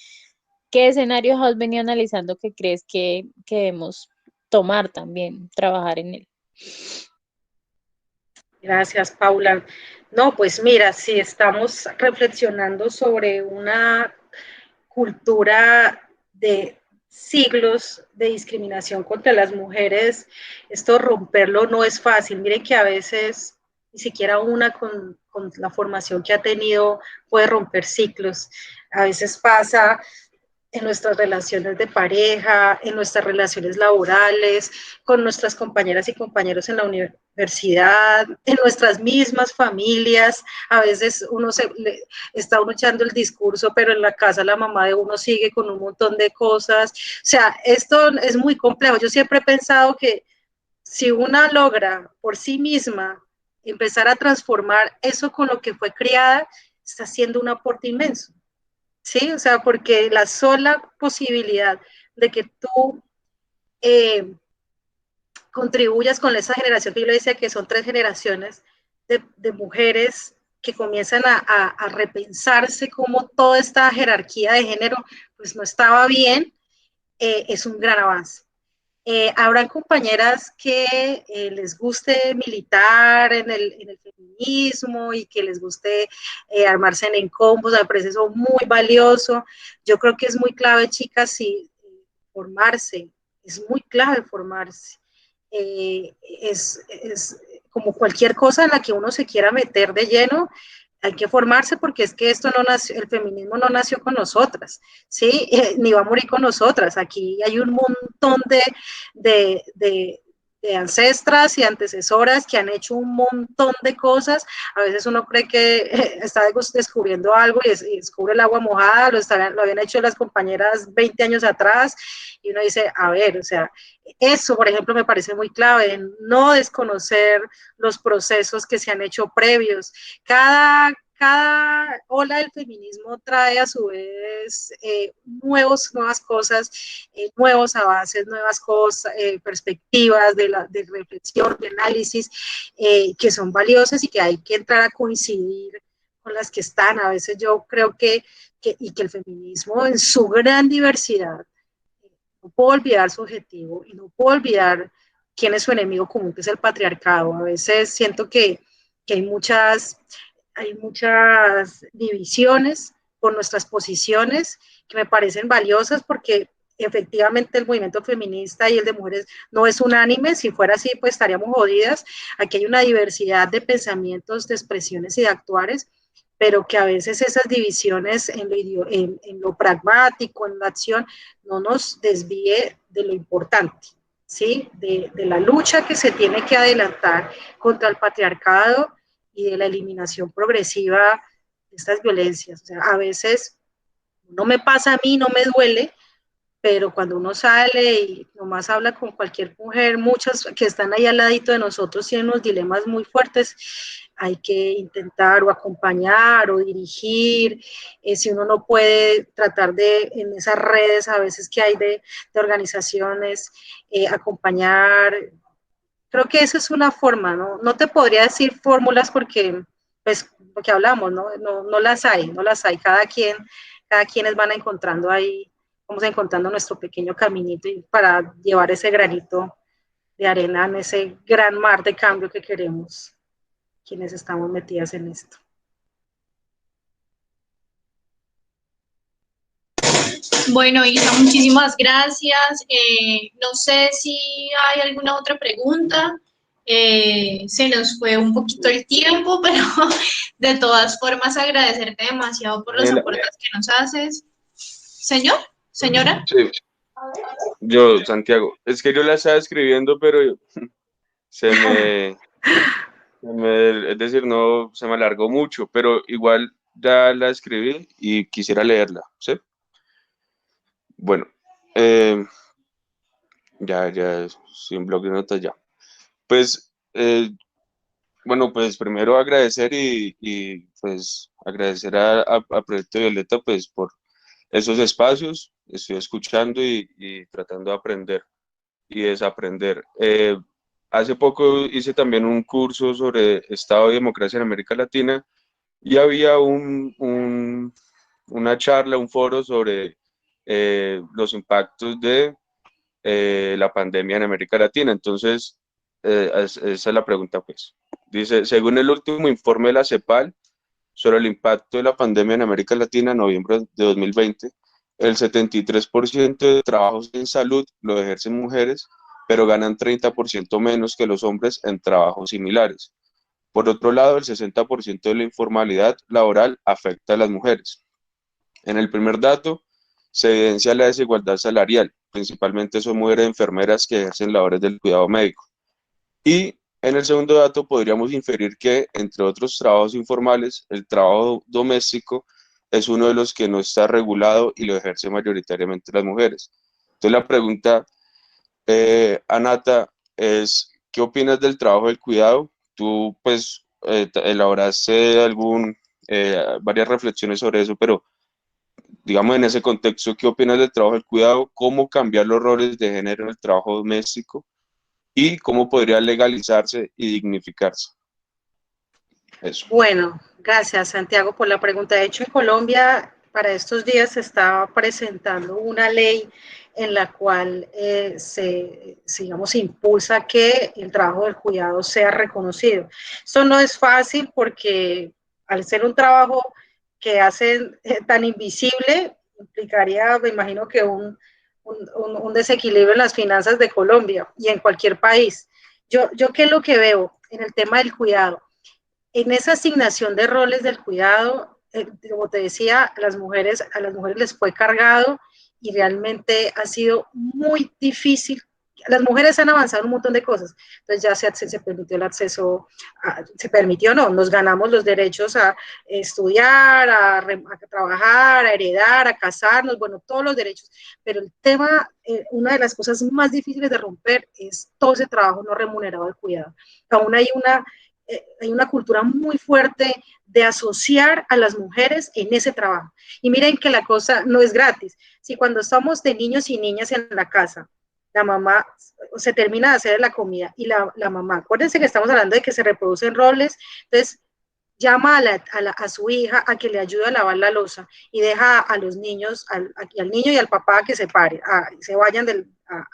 escenarios has venido analizando que crees que debemos tomar también, trabajar en él. Gracias, Paula. No, pues mira, si estamos reflexionando sobre una cultura de siglos de discriminación contra las mujeres, esto romperlo no es fácil. Miren que a veces ni siquiera una con la formación que ha tenido puede romper ciclos. A veces pasa en nuestras relaciones de pareja, en nuestras relaciones laborales, con nuestras compañeras y compañeros en la universidad, en nuestras mismas familias. A veces está uno echando el discurso, pero en la casa la mamá de uno sigue con un montón de cosas. O sea, esto es muy complejo. Yo siempre he pensado que si una logra por sí misma empezar a transformar eso con lo que fue criada, está haciendo un aporte inmenso. ¿Sí? O sea, porque la sola posibilidad de que tú contribuyas con esa generación que yo le decía que son 3 generaciones de mujeres que comienzan a repensarse cómo toda esta jerarquía de género pues no estaba bien, es un gran avance. Habrán compañeras que les guste militar en el feminismo y que les guste armarse en combos, me parece eso muy valioso. Yo creo que es muy clave, chicas, sí, formarse, es muy clave formarse. Es como cualquier cosa en la que uno se quiera meter de lleno, hay que formarse porque es que esto no nació, el feminismo no nació con nosotras, ¿sí? Ni va a morir con nosotras. Aquí hay un montón de, de, de ancestras y antecesoras que han hecho un montón de cosas. A veces uno cree que está descubriendo algo y descubre el agua mojada, lo habían hecho las compañeras 20 años atrás, y uno dice, a ver, o sea, eso, por ejemplo, me parece muy clave, no desconocer los procesos que se han hecho previos. Cada ola del feminismo trae a su vez nuevas cosas, nuevos avances, nuevas cosas, perspectivas de reflexión, de análisis, que son valiosas y que hay que entrar a coincidir con las que están. A veces yo creo que el feminismo en su gran diversidad no puedo olvidar su objetivo y no puedo olvidar quién es su enemigo común, que es el patriarcado. A veces siento que hay muchas divisiones por nuestras posiciones que me parecen valiosas porque efectivamente el movimiento feminista y el de mujeres no es unánime. Si fuera así, pues estaríamos jodidas. Aquí hay una diversidad de pensamientos, de expresiones y de actuares, pero que a veces esas divisiones en lo pragmático, en la acción, no nos desvíe de lo importante, ¿sí? De la lucha que se tiene que adelantar contra el patriarcado y de la eliminación progresiva de estas violencias. O sea, a veces no me pasa a mí, no me duele, pero cuando uno sale y nomás habla con cualquier mujer, muchas que están ahí al ladito de nosotros tienen unos dilemas muy fuertes, hay que intentar o acompañar o dirigir, si uno no puede tratar en esas redes a veces que hay de organizaciones, acompañar. Creo que esa es una forma, ¿no? No te podría decir fórmulas porque, pues, lo que hablamos, ¿no? No las hay, no las hay. Cada quienes van encontrando ahí, vamos encontrando nuestro pequeño caminito para llevar ese granito de arena en ese gran mar de cambio que queremos, quienes estamos metidas en esto. Bueno, Isa, muchísimas gracias. No sé si hay alguna otra pregunta. Se nos fue un poquito el tiempo, pero de todas formas agradecerte demasiado por los aportes que nos haces. ¿Señor? ¿Señora? Sí, yo, Santiago. Es que yo la estaba escribiendo, pero es decir, no, se me alargó mucho, pero igual ya la escribí y quisiera leerla, ¿sí? Bueno, ya, sin blog de notas ya. Pues, bueno, pues primero agradecer y pues agradecer a Proyecto Violeta pues por esos espacios. Estoy escuchando y tratando de aprender y desaprender. Hace poco hice también un curso sobre Estado y democracia en América Latina y había una charla, un foro sobre los impactos de la pandemia en América Latina. Entonces, esa es la pregunta, pues. Dice, según el último informe de la CEPAL sobre el impacto de la pandemia en América Latina en noviembre de 2020, el 73% de trabajos en salud lo ejercen mujeres, pero ganan 30% menos que los hombres en trabajos similares. Por otro lado, el 60% de la informalidad laboral afecta a las mujeres. En el primer dato, se evidencia la desigualdad salarial, principalmente son mujeres enfermeras que ejercen labores del cuidado médico. Y en el segundo dato podríamos inferir que, entre otros trabajos informales, el trabajo doméstico es uno de los que no está regulado y lo ejerce mayoritariamente las mujeres. Entonces la pregunta, Anata, es, ¿qué opinas del trabajo del cuidado? Tú, pues, elaboraste varias reflexiones sobre eso, pero digamos en ese contexto, ¿qué opinas del trabajo del cuidado? ¿Cómo cambiar los roles de género en el trabajo doméstico? ¿Y cómo podría legalizarse y dignificarse? Eso. Bueno, gracias Santiago por la pregunta. De hecho, en Colombia para estos días se está presentando una ley en la cual digamos, se impulsa que el trabajo del cuidado sea reconocido. Esto no es fácil porque al ser un trabajo que hacen tan invisible, implicaría, me imagino que un desequilibrio en las finanzas de Colombia y en cualquier país. Yo ¿qué es lo que veo en el tema del cuidado? En esa asignación de roles del cuidado, como te decía, a las mujeres les fue cargado y realmente ha sido muy difícil. Las mujeres han avanzado un montón de cosas, entonces ya se permitió el acceso, no, nos ganamos los derechos a estudiar, a trabajar, a heredar, a casarnos, bueno, todos los derechos, pero el tema, una de las cosas más difíciles de romper es todo ese trabajo no remunerado del cuidado. Aún hay una cultura muy fuerte de asociar a las mujeres en ese trabajo. Y miren que la cosa no es gratis. Si cuando estamos de niños y niñas en la casa, la mamá se termina de hacer la comida y la mamá, acuérdense que estamos hablando de que se reproducen roles, entonces llama a su hija a que le ayude a lavar la loza y deja a los niños, al niño y al papá que se pare, se vayan a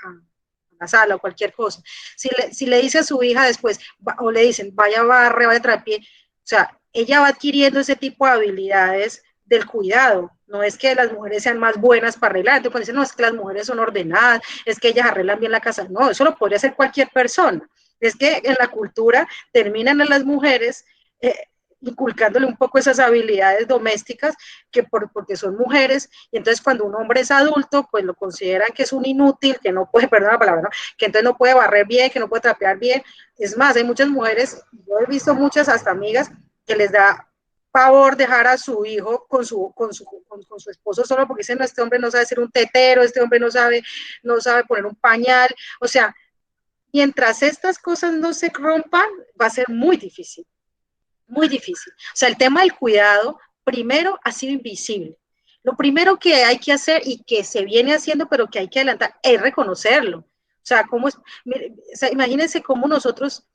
la sala o cualquier cosa. Si le dice a su hija después, o le dicen, vaya barre, vaya trapié, o sea, ella va adquiriendo ese tipo de habilidades del cuidado. No es que las mujeres sean más buenas para arreglar. Entonces, cuando dicen, no, es que las mujeres son ordenadas, es que ellas arreglan bien la casa. No, eso lo podría hacer cualquier persona. Es que en la cultura terminan a las mujeres inculcándole un poco esas habilidades domésticas porque son mujeres, y entonces cuando un hombre es adulto, pues lo consideran que es un inútil, que no puede, perdón la palabra, ¿no? Que entonces no puede barrer bien, que no puede trapear bien. Es más, hay muchas mujeres, yo he visto muchas hasta amigas, que les da pavor dejar a su hijo con su esposo solo porque dicen, no, este hombre no sabe ser un tetero, este hombre no sabe poner un pañal. O sea, mientras estas cosas no se rompan, va a ser muy difícil. Muy difícil. O sea, el tema del cuidado, primero, ha sido invisible. Lo primero que hay que hacer y que se viene haciendo, pero que hay que adelantar, es reconocerlo. O sea, imagínense cómo nosotros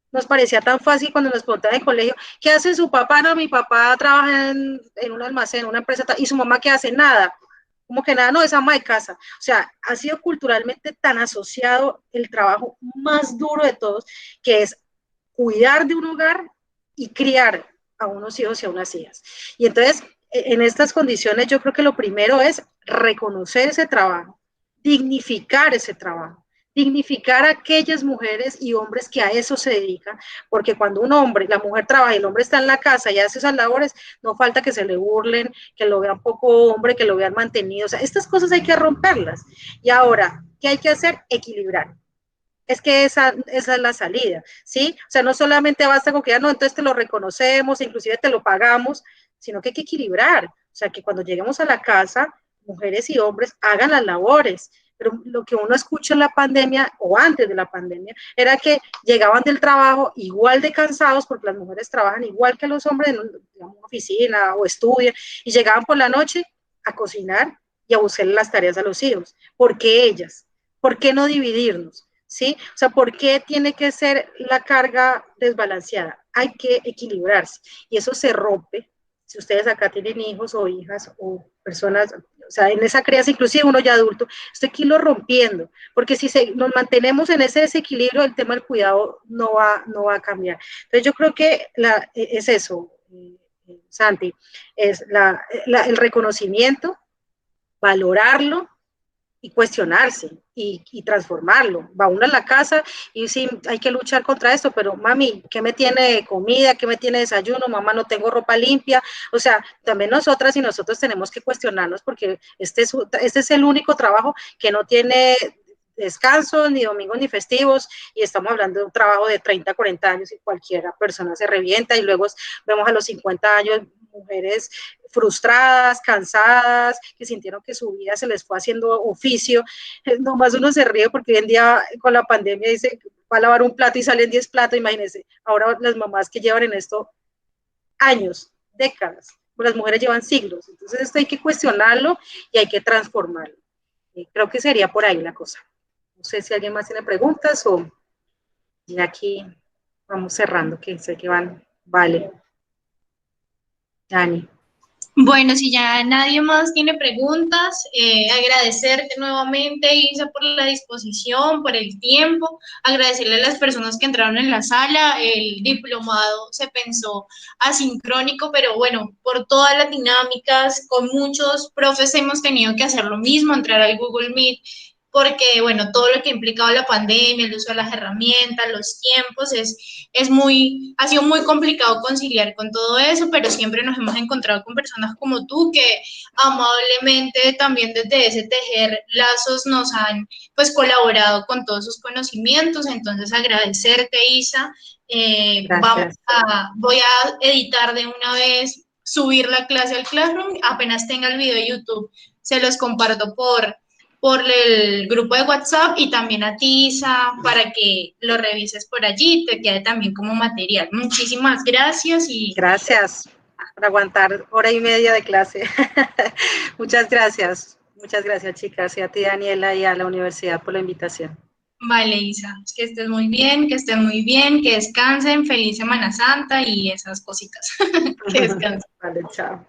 nos parecía tan fácil cuando nos preguntaban en el colegio, ¿qué hace su papá? No, mi papá trabaja en un almacén, en una empresa, y su mamá, ¿qué hace? Nada. Como que nada, no, es ama de casa. O sea, ha sido culturalmente tan asociado el trabajo más duro de todos, que es cuidar de un hogar y criar a unos hijos y a unas hijas. Y entonces, en estas condiciones, yo creo que lo primero es reconocer ese trabajo, dignificar ese trabajo, dignificar a aquellas mujeres y hombres que a eso se dedican, porque cuando un hombre, la mujer trabaja y el hombre está en la casa y hace esas labores, no falta que se le burlen, que lo vean poco hombre, que lo vean mantenido. O sea, estas cosas hay que romperlas. Y ahora, ¿qué hay que hacer? Equilibrar. Es que esa es la salida, ¿sí? O sea, no solamente basta con que ya no, entonces te lo reconocemos, inclusive te lo pagamos, sino que hay que equilibrar. O sea, que cuando lleguemos a la casa, mujeres y hombres hagan las labores. Pero lo que uno escucha en la pandemia o antes de la pandemia era que llegaban del trabajo igual de cansados, porque las mujeres trabajan igual que los hombres en una oficina o estudian, y llegaban por la noche a cocinar y a buscar las tareas a los hijos. ¿Por qué ellas? ¿Por qué no dividirnos? ¿Sí? O sea, ¿por qué tiene que ser la carga desbalanceada? Hay que equilibrarse y eso se rompe. Si ustedes acá tienen hijos o hijas o personas, o sea, en esa crianza, inclusive uno ya adulto, esto hay que irlo rompiendo, porque si nos mantenemos en ese desequilibrio, el tema del cuidado no va a cambiar. Entonces yo creo que es eso, Santi, es el reconocimiento, valorarlo, y cuestionarse y transformarlo. Va uno a la casa y sí, hay que luchar contra esto, pero mami, ¿qué me tiene de comida? ¿Qué me tiene de desayuno? Mamá, no tengo ropa limpia. O sea, también nosotras y nosotros tenemos que cuestionarnos porque este es el único trabajo que no tiene descansos, ni domingos, ni festivos, y estamos hablando de un trabajo de 30, 40 años y cualquiera persona se revienta, y luego vemos a los 50 años mujeres frustradas, cansadas, que sintieron que su vida se les fue haciendo oficio. Nomás uno se ríe porque hoy en día con la pandemia dice, va a lavar un plato y salen 10 platos, imagínense. Ahora las mamás que llevan en esto años, décadas, pues las mujeres llevan siglos. Entonces esto hay que cuestionarlo y hay que transformarlo. Creo que sería por ahí la cosa. No sé si alguien más tiene preguntas o ya aquí vamos cerrando, que sé que van. Vale. Dani. Bueno, si ya nadie más tiene preguntas, agradecerte nuevamente, Isa, por la disposición, por el tiempo, agradecerle a las personas que entraron en la sala. El diplomado se pensó asincrónico, pero bueno, por todas las dinámicas, con muchos profes hemos tenido que hacer lo mismo, entrar al Google Meet, porque, bueno, todo lo que ha implicado la pandemia, el uso de las herramientas, los tiempos, ha sido muy complicado conciliar con todo eso, pero siempre nos hemos encontrado con personas como tú que amablemente también desde ese tejer lazos nos han, pues, colaborado con todos sus conocimientos. Entonces, agradecerte, Isa. Voy a editar de una vez, subir la clase al Classroom, apenas tenga el video de YouTube, se los comparto por el grupo de WhatsApp y también a ti, Isa, para que lo revises por allí y te quede también como material. Muchísimas gracias y... Gracias por aguantar hora y media de clase. Muchas gracias, chicas, y a ti, Daniela, y a la universidad por la invitación. Vale, Isa, que estés muy bien, que estén muy bien, que descansen, feliz Semana Santa y esas cositas. Que descansen. Vale, chao.